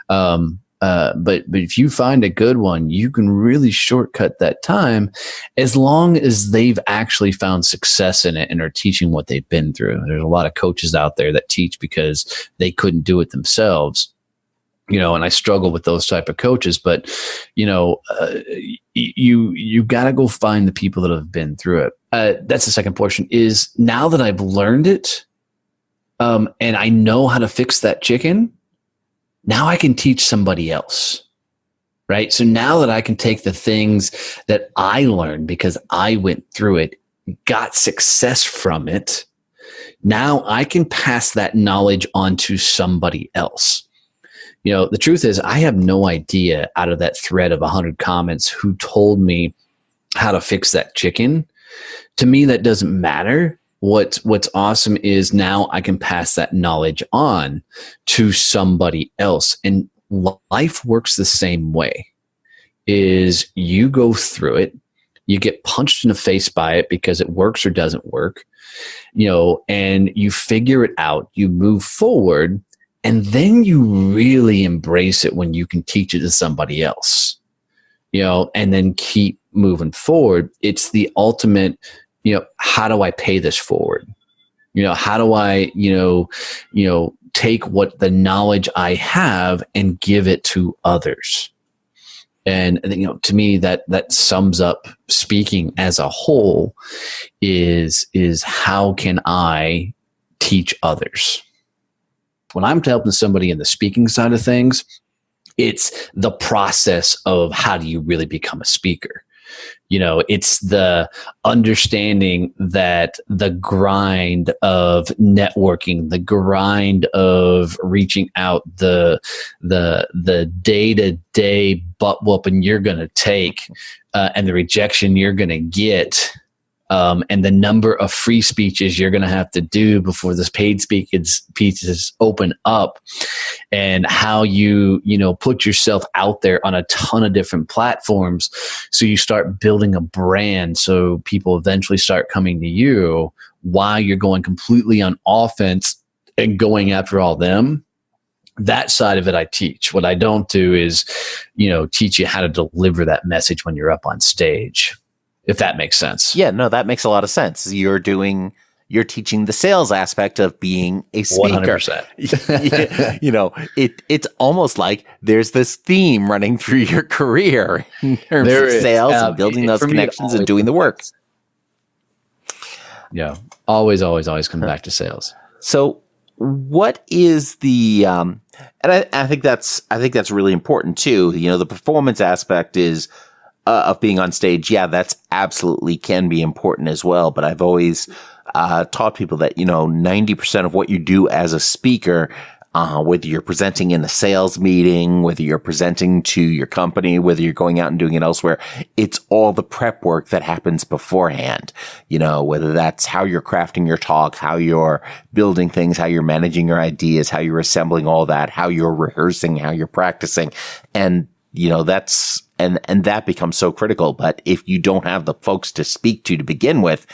But if you find a good one, you can really shortcut that time as long as they've actually found success in it and are teaching what they've been through. There's a lot of coaches out there that teach because they couldn't do it themselves. And I struggle with those type of coaches, but, you got to go find the people that have been through it. That's the second portion is now that I've learned it, and I know how to fix that chicken, now I can teach somebody else, right? So now that I can take the things that I learned because I went through it, got success from it, now I can pass that knowledge on to somebody else. The truth is I have no idea out of that thread of 100 comments who told me how to fix that chicken. To me, that doesn't matter. What's awesome is now I can pass that knowledge on to somebody else. And life works the same way. Is you go through it, you get punched in the face by it because it works or doesn't work, and you figure it out, you move forward. And then you really embrace it when you can teach it to somebody else, and then keep moving forward. It's the ultimate, how do I pay this forward? How do I, take what the knowledge I have and give it to others? And, to me, that sums up speaking as a whole is how can I teach others? When I'm helping somebody in the speaking side of things, it's the process of how do you really become a speaker? It's the understanding that the grind of networking, the grind of reaching out, the day-to-day butt whooping you're going to take, and the rejection you're going to get. And the number of free speeches you're going to have to do before this paid speeches open up, and how you put yourself out there on a ton of different platforms. So you start building a brand. So people eventually start coming to you while you're going completely on offense and going after all them. That side of it I teach. What I don't do is, teach you how to deliver that message when you're up on stage. If that makes sense. Yeah, no, that makes a lot of sense. You're teaching the sales aspect of being a speaker. 100%. It's almost like there's this theme running through your career in terms of sales and building those connections and doing the work. Yeah, always come back to sales. So, what is the and I think that's really important too. The performance aspect is. Of being on stage, yeah, that's absolutely can be important as well. But I've always taught people that 90% of what you do as a speaker, whether you're presenting in a sales meeting, whether you're presenting to your company, whether you're going out and doing it elsewhere, it's all the prep work that happens beforehand. Whether that's how you're crafting your talk, how you're building things, how you're managing your ideas, how you're assembling all that, how you're rehearsing, how you're practicing, and that's. And that becomes so critical. But if you don't have the folks to speak to begin with,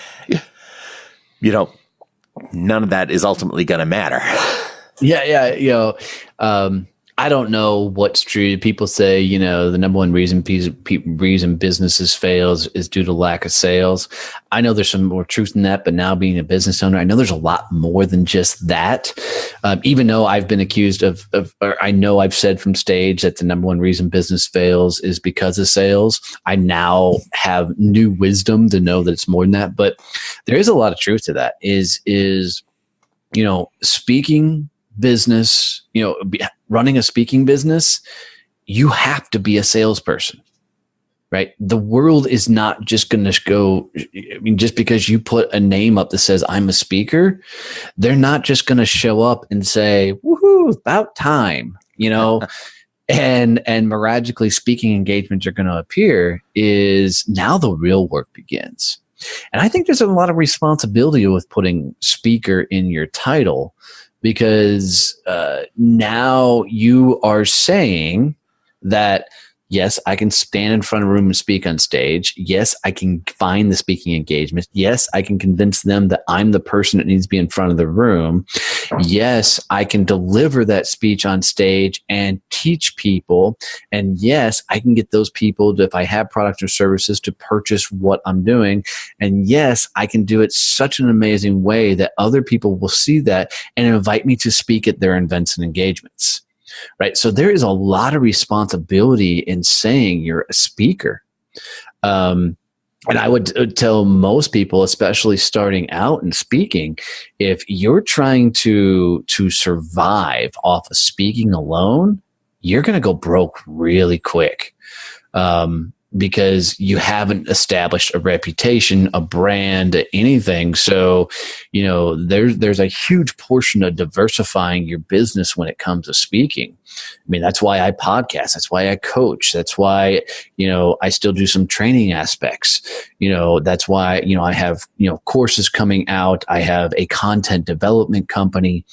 none of that is ultimately going to matter. Yeah. I don't know what's true. People say, the number one reason businesses fails is due to lack of sales. I know there's some more truth in that, but now being a business owner, I know there's a lot more than just that. Even though I've been accused or I know I've said from stage that the number one reason business fails is because of sales. I now have new wisdom to know that it's more than that. But there is a lot of truth to that. Is speaking business, running a speaking business, you have to be a salesperson, right? The world is not just going to go, just because you put a name up that says I'm a speaker, they're not just going to show up and say, woohoo, about time, and miraculously speaking engagements are going to appear. Is now the real work begins. And I think there's a lot of responsibility with putting speaker in your title, because now you are saying that, yes, I can stand in front of a room and speak on stage. Yes, I can find the speaking engagement. Yes, I can convince them that I'm the person that needs to be in front of the room. Yes, I can deliver that speech on stage and teach people. And yes, I can get those people to, if I have products or services, to purchase what I'm doing. And yes, I can do it such an amazing way that other people will see that and invite me to speak at their events and engagements. Right. So there is a lot of responsibility in saying you're a speaker. And I would tell most people, especially starting out in speaking, if you're trying to survive off of speaking alone, you're going to go broke really quick. Because you haven't established a reputation, a brand, anything. So, there's a huge portion of diversifying your business when it comes to speaking. I mean, that's why I podcast. That's why I coach. That's why, I still do some training aspects. That's why, I have, courses coming out. I have a content development company.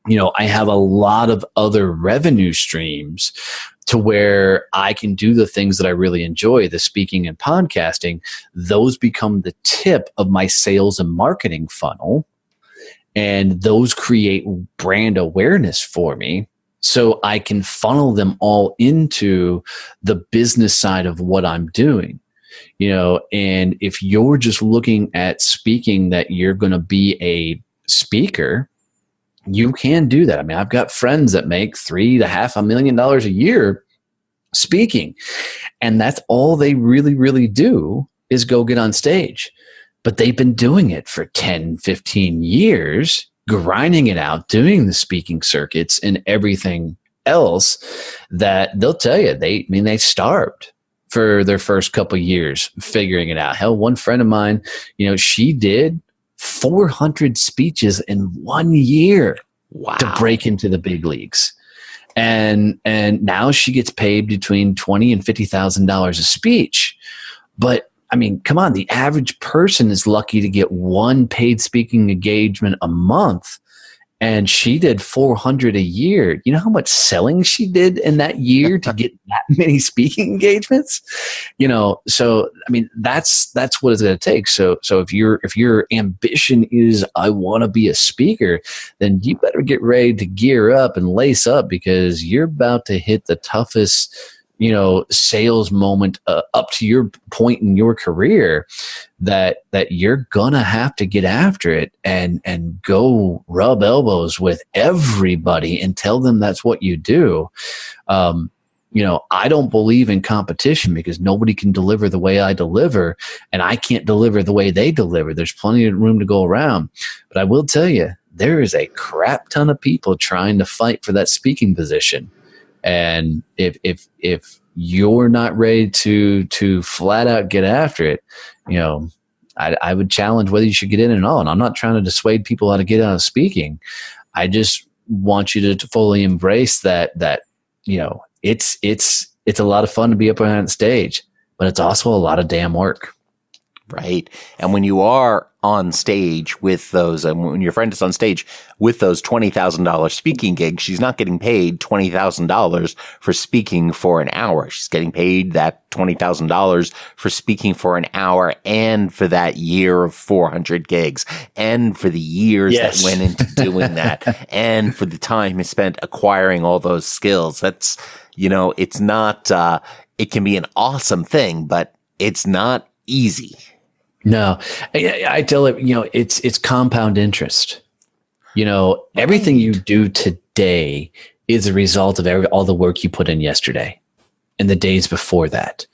I have a lot of other revenue streams to where I can do the things that I really enjoy, the speaking and podcasting. Those become the tip of my sales and marketing funnel. And those create brand awareness for me, so I can funnel them all into the business side of what I'm doing. And if you're just looking at speaking that you're going to be a speaker, you can do that. I mean, I've got friends that make $3.5 million a year speaking, and that's all they really, really do is go get on stage. But they've been doing it for 10, 15 years, grinding it out, doing the speaking circuits and everything else, that they'll tell you they starved for their first couple of years figuring it out. Hell, one friend of mine, she did 400 speeches in 1 year. Wow. To break into the big leagues. And now she gets paid between $20,000 and $50,000 a speech. But I mean, come on, the average person is lucky to get one paid speaking engagement a month. And she did 400 a year. You know how much selling she did in that year to get that many speaking engagements? So I mean, that's what it's going to take. So if your ambition is I want to be a speaker, then you better get ready to gear up and lace up, because you're about to hit the toughest sales moment up to your point in your career that you're gonna have to get after it and go rub elbows with everybody and tell them that's what you do. I don't believe in competition, because nobody can deliver the way I deliver, and I can't deliver the way they deliver. There's plenty of room to go around. But I will tell you, there is a crap ton of people trying to fight for that speaking position. And if you're not ready to flat out get after it, I would challenge whether you should get in at all. And I'm not trying to dissuade people how to get out of speaking. I just want you to fully embrace that it's a lot of fun to be up on the stage, but it's also a lot of damn work. Right. And when you are on stage with those, and when your friend is on stage with those $20,000 speaking gigs, she's not getting paid $20,000 for speaking for an hour. She's getting paid that $20,000 for speaking for an hour and for that year of 400 gigs and for the years that went into doing that and for the time spent acquiring all those skills. That's, it's not, it can be an awesome thing, but it's not easy. No, I tell it, it's compound interest. Everything you do today is a result of all the work you put in yesterday and the days before that.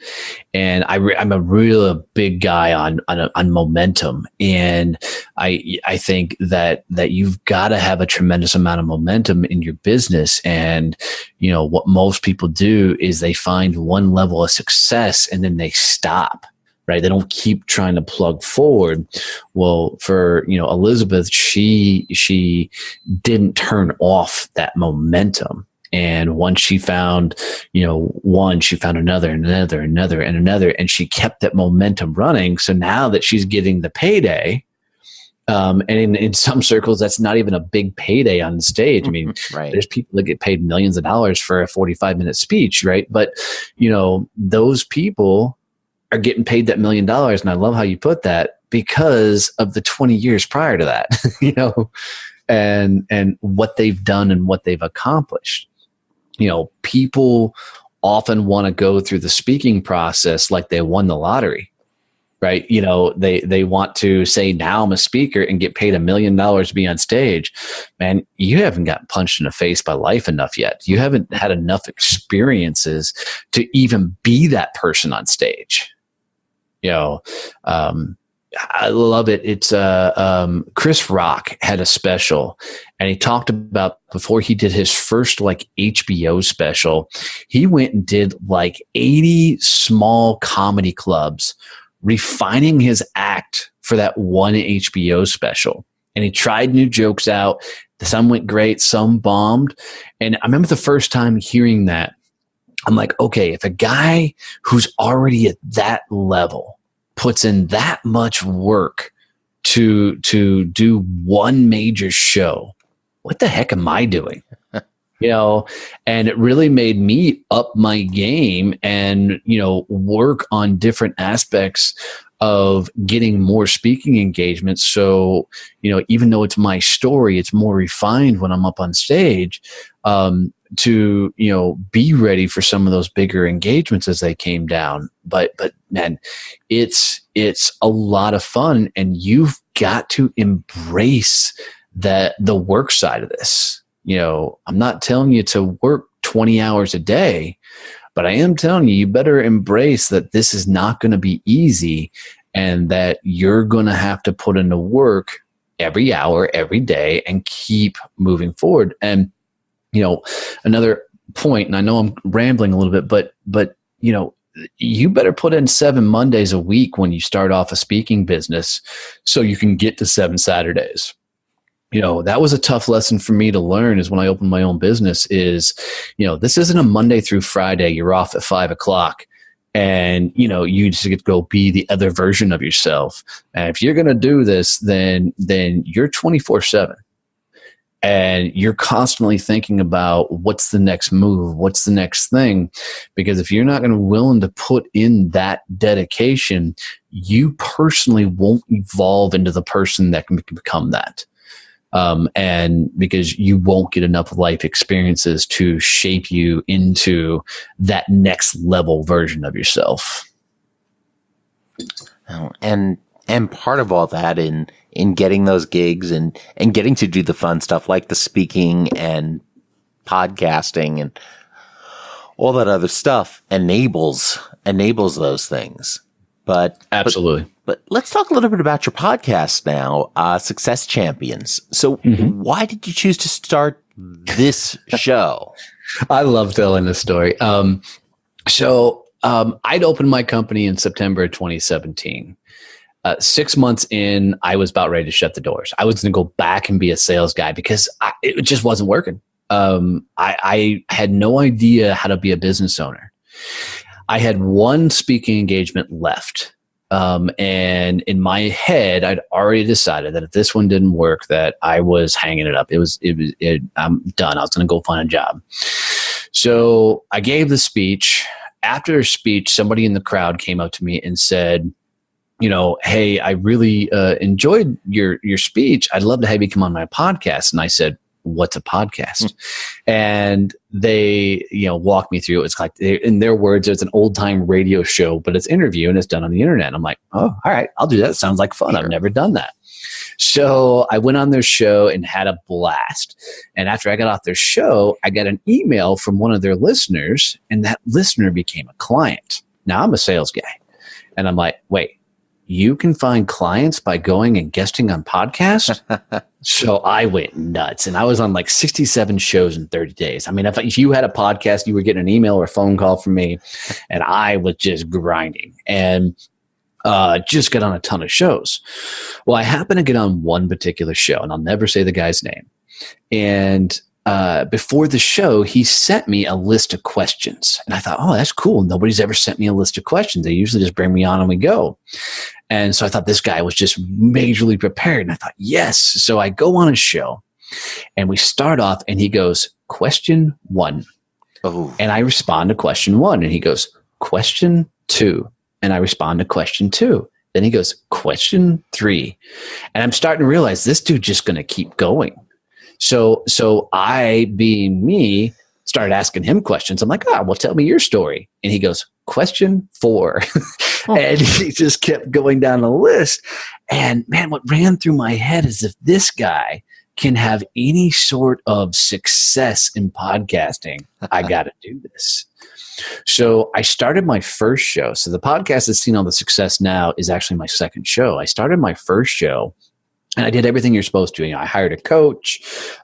And I'm a real big guy on momentum. And I think that you've got to have a tremendous amount of momentum in your business. And, what most people do is they find one level of success and then they stop. Right. They don't keep trying to plug forward. Well, for, Elizabeth, she didn't turn off that momentum. And once she found, one, she found another, and another, and she kept that momentum running. So now that she's getting the payday, and in some circles, that's not even a big payday on the stage. I mean, right. There's people that get paid millions of dollars for a 45-minute speech, right? But, those people are getting paid that $1 million. And I love how you put that because of the 20 years prior to that, and what they've done and what they've accomplished. People often want to go through the speaking process like they won the lottery, right? They want to say, now I'm a speaker and get paid $1 million to be on stage. Man, you haven't gotten punched in the face by life enough yet. You haven't had enough experiences to even be that person on stage. I love it. It's Chris Rock had a special, and he talked about before he did his first HBO special, he went and did 80 small comedy clubs, refining his act for that one HBO special. And he tried new jokes out. Some went great, some bombed. And I remember the first time hearing that, I'm like, okay, if a guy who's already at that level puts in that much work to do one major show, what the heck am I doing? And it really made me up my game and, work on different aspects of getting more speaking engagements. So, even though it's my story, it's more refined when I'm up on stage, to, be ready for some of those bigger engagements as they came down. But man, it's a lot of fun, and you've got to embrace the work side of this. I'm not telling you to work 20 hours a day, but I am telling you better embrace that this is not going to be easy, and that you're going to have to put in the work every hour, every day, and keep moving forward. And another point, and I know I'm rambling a little bit, but you better put in 7 Mondays a week when you start off a speaking business so you can get to 7 Saturdays. That was a tough lesson for me to learn is when I opened my own business is, this isn't a Monday through Friday. You're off at 5:00 and, you just get to go be the other version of yourself. And if you're going to do this, then you're 24/7. And you're constantly thinking about what's the next move, what's the next thing. Because if you're not going to willing to put in that dedication, you personally won't evolve into the person that can become that. And because you won't get enough life experiences to shape you into that next level version of yourself. And part of all that in getting those gigs and getting to do the fun stuff like the speaking and podcasting and all that other stuff enables those things. But absolutely. But let's talk a little bit about your podcast now, Success Champions. So why did you choose to start this show? I love telling this story. I'd opened my company in September of 2017. 6 months in, I was about ready to shut the doors. I was going to go back and be a sales guy because it just wasn't working. I had no idea how to be a business owner. I had one speaking engagement left. And in my head, I'd already decided that if this one didn't work, that I was hanging it up. I'm done. I was going to go find a job. So I gave the speech. After the speech, somebody in the crowd came up to me and said, hey, I really enjoyed your speech. I'd love to have you come on my podcast. And I said, what's a podcast? And they, walked me through it. It's like, in their words, it's an old time radio show, but it's interview and it's done on the internet. I'm like, oh, all right, I'll do that. Sounds like fun. Sure. I've never done that. So I went on their show and had a blast. And after I got off their show, I got an email from one of their listeners, and that listener became a client. Now I'm a sales guy. And I'm like, wait, you can find clients by going and guesting on podcasts? So I went nuts, and I was on like 67 shows in 30 days. I mean, if you had a podcast, you were getting an email or a phone call from me, and I was just grinding and just got on a ton of shows. Well, I happened to get on one particular show, and I'll never say the guy's name. And before the show, he sent me a list of questions. And I thought, oh, that's cool. Nobody's ever sent me a list of questions. They usually just bring me on and we go. And so I thought this guy was just majorly prepared. And I thought, yes. So I go on his show and we start off and he goes, question 1. Oh. And I respond to question 1. And he goes, question 2. And I respond to question 2. Then he goes, question 3. And I'm starting to realize this dude's just going to keep going. So I, being me, started asking him questions. I'm like, well, tell me your story. And he goes, question 4. And he just kept going down the list. And man, what ran through my head is if this guy can have any sort of success in podcasting, I got to do this. So I started my first show. So the podcast that's seen all the success now is actually my second show. I started my first show. And I did everything you're supposed to. I hired a coach.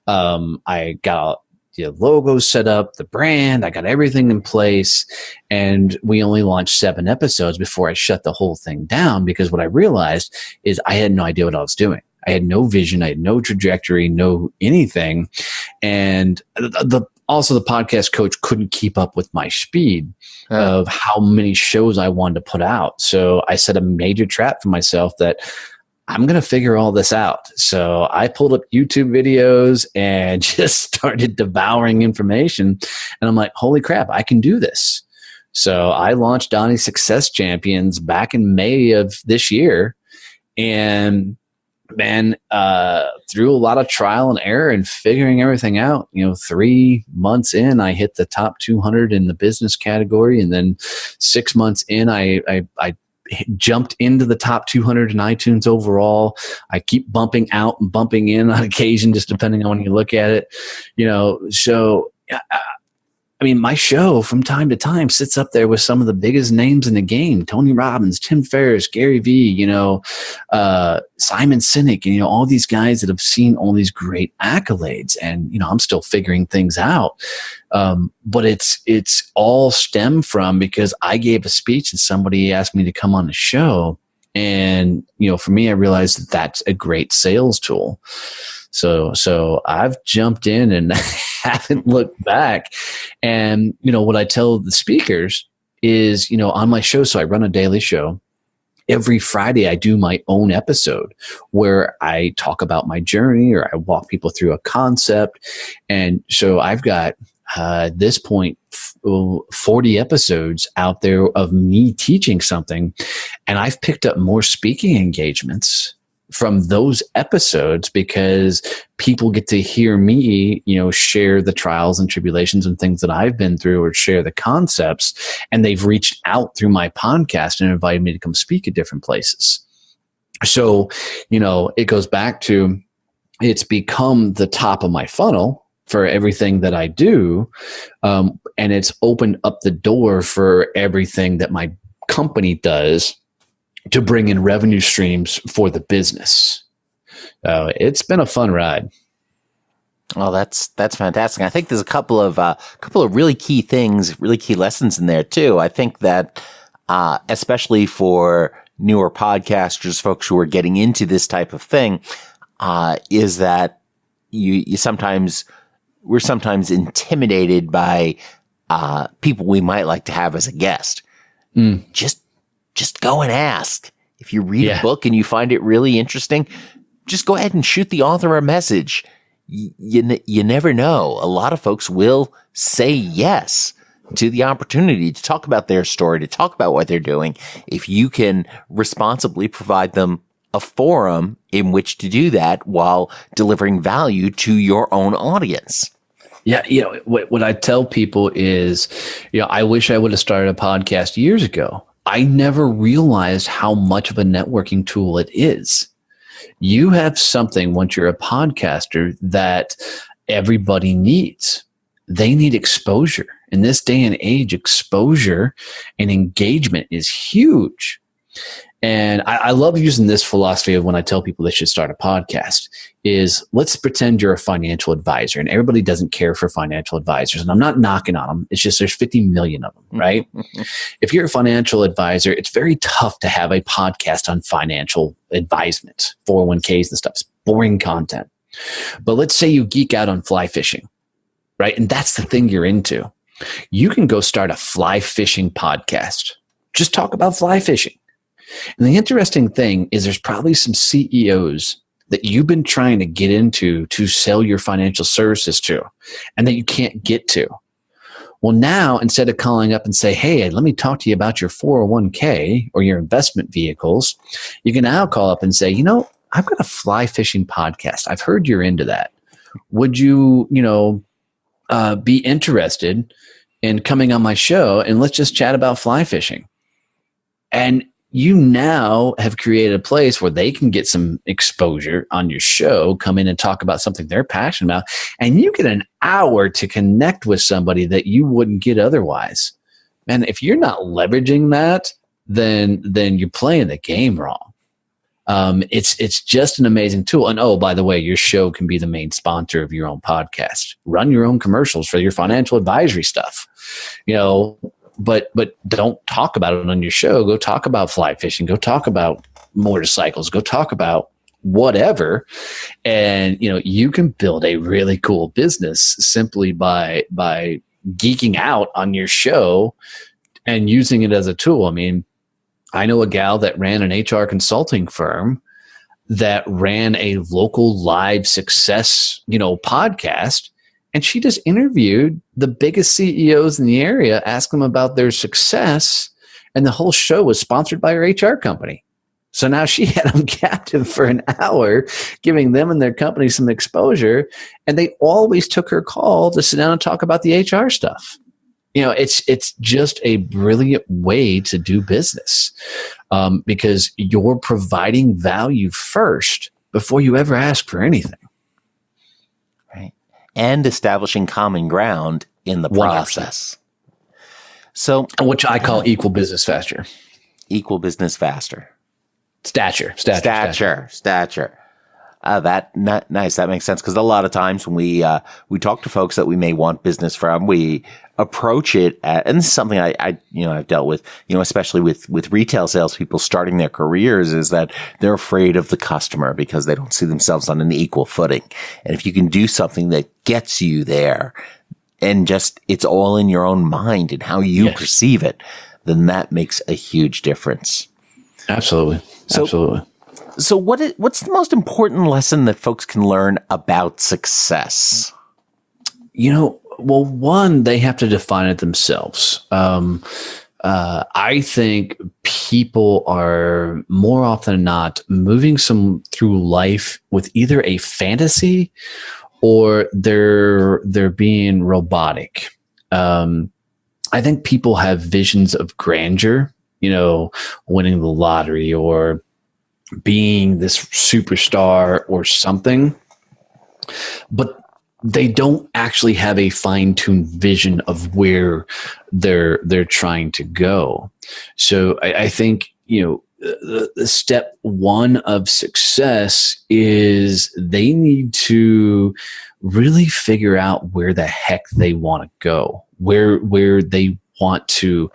I got the logo set up, the brand. I got everything in place. And we only launched 7 episodes before I shut the whole thing down, because what I realized is I had no idea what I was doing. I had no vision. I had no trajectory, no anything. And also the podcast coach couldn't keep up with my speed of how many shows I wanted to put out. So I set a major trap for myself that I'm going to figure all this out. So I pulled up YouTube videos and just started devouring information. And I'm like, holy crap, I can do this. So I launched Donnie Success Champions back in May of this year. And man, through a lot of trial and error and figuring everything out, 3 months in, I hit the top 200 in the business category. And then 6 months in, I jumped into the top 200 in iTunes overall. I keep bumping out and bumping in on occasion, just depending on when you look at it, so I mean, my show from time to time sits up there with some of the biggest names in the game: Tony Robbins, Tim Ferriss, Gary Vee, Simon Sinek, and all these guys that have seen all these great accolades. And I'm still figuring things out, but it's all stemmed from because I gave a speech and somebody asked me to come on the show, and for me, I realized that that's a great sales tool. So I've jumped in and haven't looked back. And, what I tell the speakers is, on my show, so I run a daily show. Every Friday, I do my own episode where I talk about my journey or I walk people through a concept. And so I've got, at this point, 40 episodes out there of me teaching something. And I've picked up more speaking engagements from those episodes because people get to hear me, share the trials and tribulations and things that I've been through, or share the concepts, and they've reached out through my podcast and invited me to come speak at different places. So, it goes back to, it's become the top of my funnel for everything that I do. And it's opened up the door for everything that my company does to bring in revenue streams for the business. It's been a fun ride. Well, that's fantastic. I think there's a couple of really key things, really key lessons in there too. I think that especially for newer podcasters, folks who are getting into this type of thing, is that we're sometimes intimidated by people we might like to have as a guest. Just go and ask. If you read a book and you find it really interesting, just go ahead and shoot the author a message. You never know. A lot of folks will say yes to the opportunity to talk about their story, to talk about what they're doing, if you can responsibly provide them a forum in which to do that while delivering value to your own audience. Yeah, what I tell people is, I wish I would have started a podcast years ago. I never realized how much of a networking tool it is. You have something once you're a podcaster that everybody needs. They need exposure. In this day and age, exposure and engagement is huge. And I love using this philosophy of when I tell people they should start a podcast is, let's pretend you're a financial advisor, and everybody doesn't care for financial advisors. And I'm not knocking on them. It's just there's 50 million of them, right? If you're a financial advisor, it's very tough to have a podcast on financial advisement, 401ks and stuff. It's boring content. But let's say you geek out on fly fishing, right? And that's the thing you're into. You can go start a fly fishing podcast. Just talk about fly fishing. And the interesting thing is there's probably some CEOs that you've been trying to get into to sell your financial services to and that you can't get to. Well, now instead of calling up and say, hey, let me talk to you about your 401k or your investment vehicles, you can now call up and say, I've got a fly fishing podcast. I've heard you're into that. Would you, be interested in coming on my show and let's just chat about fly fishing? And you now have created a place where they can get some exposure on your show, come in and talk about something they're passionate about, and you get an hour to connect with somebody that you wouldn't get otherwise. Man, if you're not leveraging that, then you're playing the game wrong. It's just an amazing tool. And oh, by the way, your show can be the main sponsor of your own podcast. Run your own commercials for your financial advisory stuff. But don't talk about it on your show. Go talk about fly fishing. Go talk about motorcycles. Go talk about whatever. And, you can build a really cool business simply by geeking out on your show and using it as a tool. I mean, I know a gal that ran an HR consulting firm that ran a local live success, podcast. And she just interviewed the biggest CEOs in the area, asked them about their success, and the whole show was sponsored by her HR company. So now she had them captive for an hour, giving them and their company some exposure, and they always took her call to sit down and talk about the HR stuff. It's just a brilliant way to do business because you're providing value first before you ever ask for anything. And establishing common ground in the process. 100%. So, which I call equal business faster. Equal business faster. Stature. Nice. That makes sense because a lot of times when we talk to folks that we may want business from, we approach it and this is something I've dealt with, especially with retail salespeople starting their careers, is that they're afraid of the customer because they don't see themselves on an equal footing. And if you can do something that gets you there and just it's all in your own mind and how you perceive it, then that makes a huge difference. Absolutely. So what's the most important lesson that folks can learn about success? Well, one, they have to define it themselves. I think people are more often than not moving through life with either a fantasy or they're being robotic. I think people have visions of grandeur, winning the lottery or being this superstar or something, but they don't actually have a fine-tuned vision of where they're trying to go. So I think, the step one of success is they need to really figure out where the heck they want to go, where they want to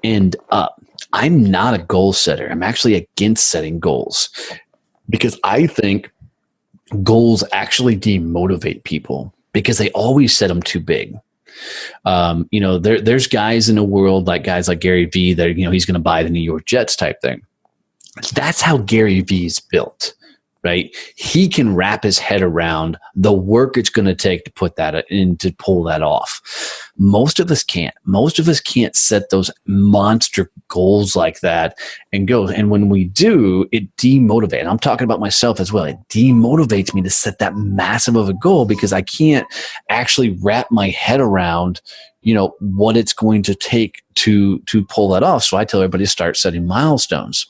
end up. I'm not a goal setter. I'm actually against setting goals because I think goals actually demotivate people because they always set them too big. There's guys in the world like guys like Gary Vee that, he's going to buy the New York Jets type thing. That's how Gary Vee is built, right? He can wrap his head around the work it's going to take to put that in, to pull that off. Most of us can't. Most of us can't set those monster goals like that and go. And when we do, it demotivates. I'm talking about myself as well. It demotivates me to set that massive of a goal because I can't actually wrap my head around, what it's going to take to pull that off. So I tell everybody to start setting milestones.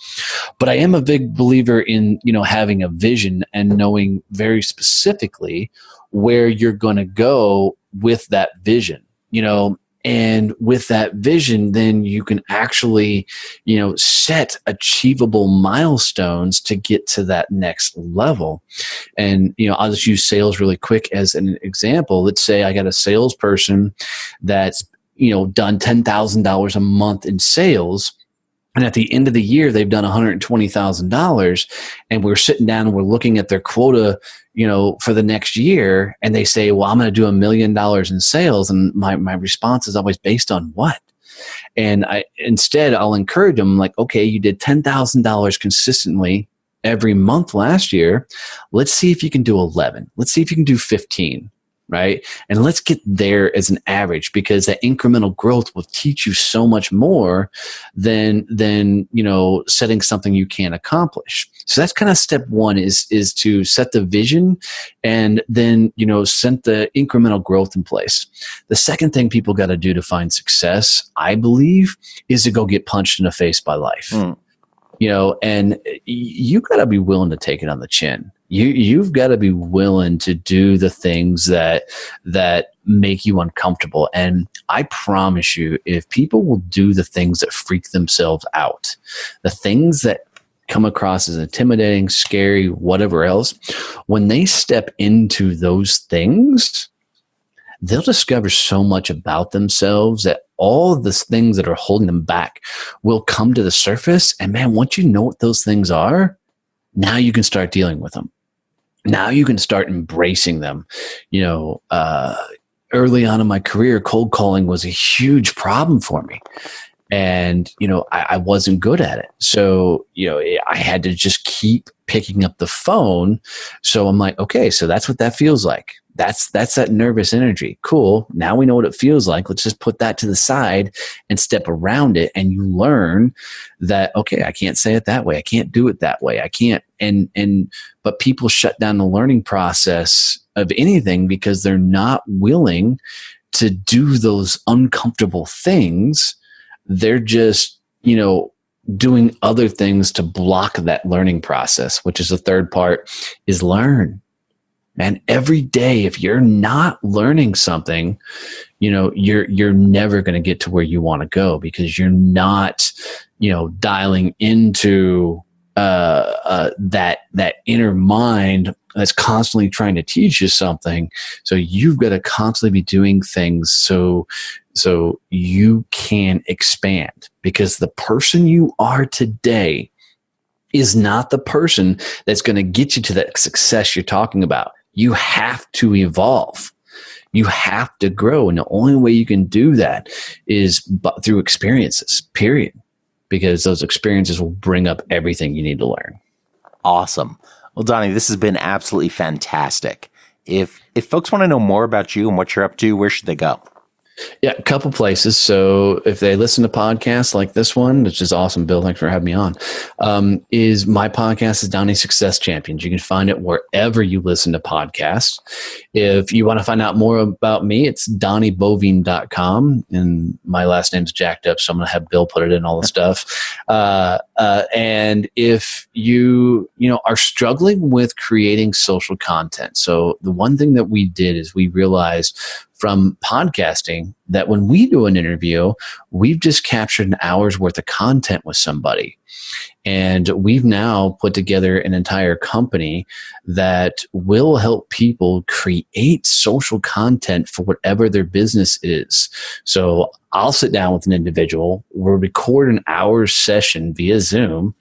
But I am a big believer in, having a vision and knowing very specifically where you're going to go with that vision, and with that vision, then you can actually, set achievable milestones to get to that next level. And, I'll just use sales really quick as an example. Let's say I got a salesperson that's, done $10,000 a month in sales. And at the end of the year, they've done $120,000, and we're sitting down and we're looking at their quota, for the next year. And they say, well, I'm going to do $1 million in sales. And my response is always based on what? And I'll encourage them like, okay, you did $10,000 consistently every month last year. Let's see if you can do 11. Let's see if you can do 15. Right? And let's get there as an average, because that incremental growth will teach you so much more than setting something you can't accomplish. So that's kind of step one is to set the vision and then, set the incremental growth in place. The second thing people got to do to find success, I believe, is to go get punched in the face by life. And you got to be willing to take it on the chin. You've got to be willing to do the things that make you uncomfortable. And I promise you, if people will do the things that freak themselves out, the things that come across as intimidating, scary, whatever else, when they step into those things, they'll discover so much about themselves that all of the things that are holding them back will come to the surface. And man, once you know what those things are, now you can start dealing with them. Now you can start embracing them. Early on in my career, cold calling was a huge problem for me. And, I wasn't good at it. So, I had to just keep picking up the phone. So I'm like, okay, so that's what that feels like. That's that nervous energy. Cool. Now we know what it feels like. Let's just put that to the side and step around it. And you learn that, okay, I can't say it that way. I can't do it that way. I can't. But people shut down the learning process of anything because they're not willing to do those uncomfortable things. They're just, doing other things to block that learning process, which is the third part, is learn. Man, every day, if you're not learning something, you're never going to get to where you want to go, because you're not, dialing into that inner mind that's constantly trying to teach you something. So you've got to constantly be doing things so you can expand, because the person you are today is not the person that's going to get you to that success you're talking about. You have to evolve. You have to grow. And the only way you can do that is through experiences, period. Because those experiences will bring up everything you need to learn. Awesome. Well, Donnie, this has been absolutely fantastic. If folks want to know more about you and what you're up to, where should they go? Yeah, a couple places. So if they listen to podcasts like this one, which is awesome, Bill, thanks for having me on, is my podcast is Donnie Success Champions. You can find it wherever you listen to podcasts. If you want to find out more about me, it's DonnieBoivin.com. And my last name's jacked up, so I'm going to have Bill put it in all the stuff. And if you are struggling with creating social content, so the one thing that we did is we realized from podcasting that when we do an interview, we've just captured an hour's worth of content with somebody. And we've now put together an entire company that will help people create social content for whatever their business is. So I'll sit down with an individual, we'll record an hour session via Zoom,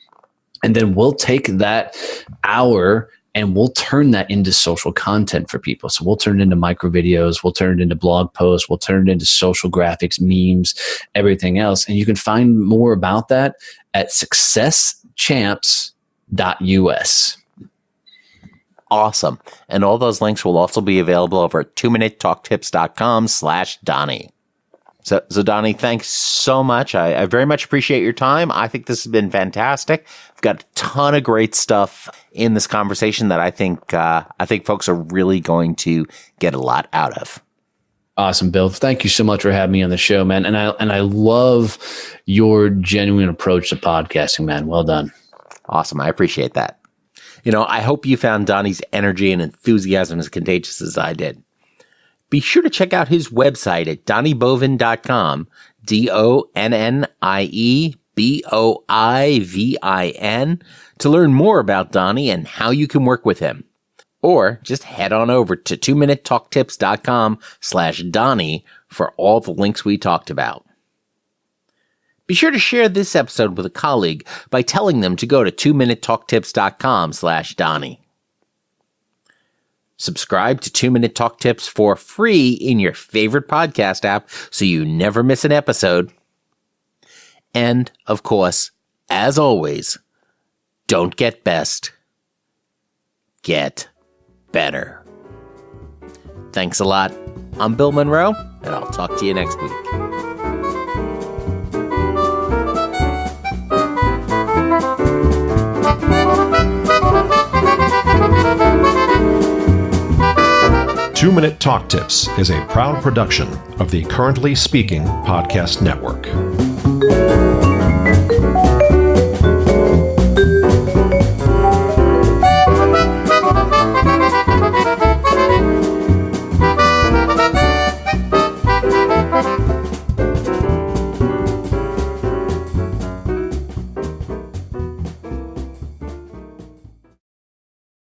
and then we'll take that hour and we'll turn that into social content for people. So we'll turn it into micro videos, we'll turn it into blog posts, we'll turn it into social graphics, memes, everything else. And you can find more about that at champs.us. Awesome. And all those links will also be available over at 2minutetalktips.com/Donnie. So Donnie, thanks so much. I very much appreciate your time. I think this has been fantastic. I've got a ton of great stuff in this conversation that I think folks are really going to get a lot out of. Awesome, Bill. Thank you so much for having me on the show, man. And I love your genuine approach to podcasting, man. Well done. Awesome. I appreciate that. I hope you found Donnie's energy and enthusiasm as contagious as I did. Be sure to check out his website at donnieboivin.com, DonnieBoivin, to learn more about Donnie and how you can work with him. Or just head on over to 2minutetalktips.com/Donnie for all the links we talked about. Be sure to share this episode with a colleague by telling them to go to 2minutetalktips.com/Donnie. Subscribe to 2 Minute Talk Tips for free in your favorite podcast app so you never miss an episode. And, of course, as always, don't get best. Get better. Thanks a lot. I'm Bill Monroe, and I'll talk to you next week. Two-Minute Talk Tips is a proud production of the Currently Speaking Podcast Network.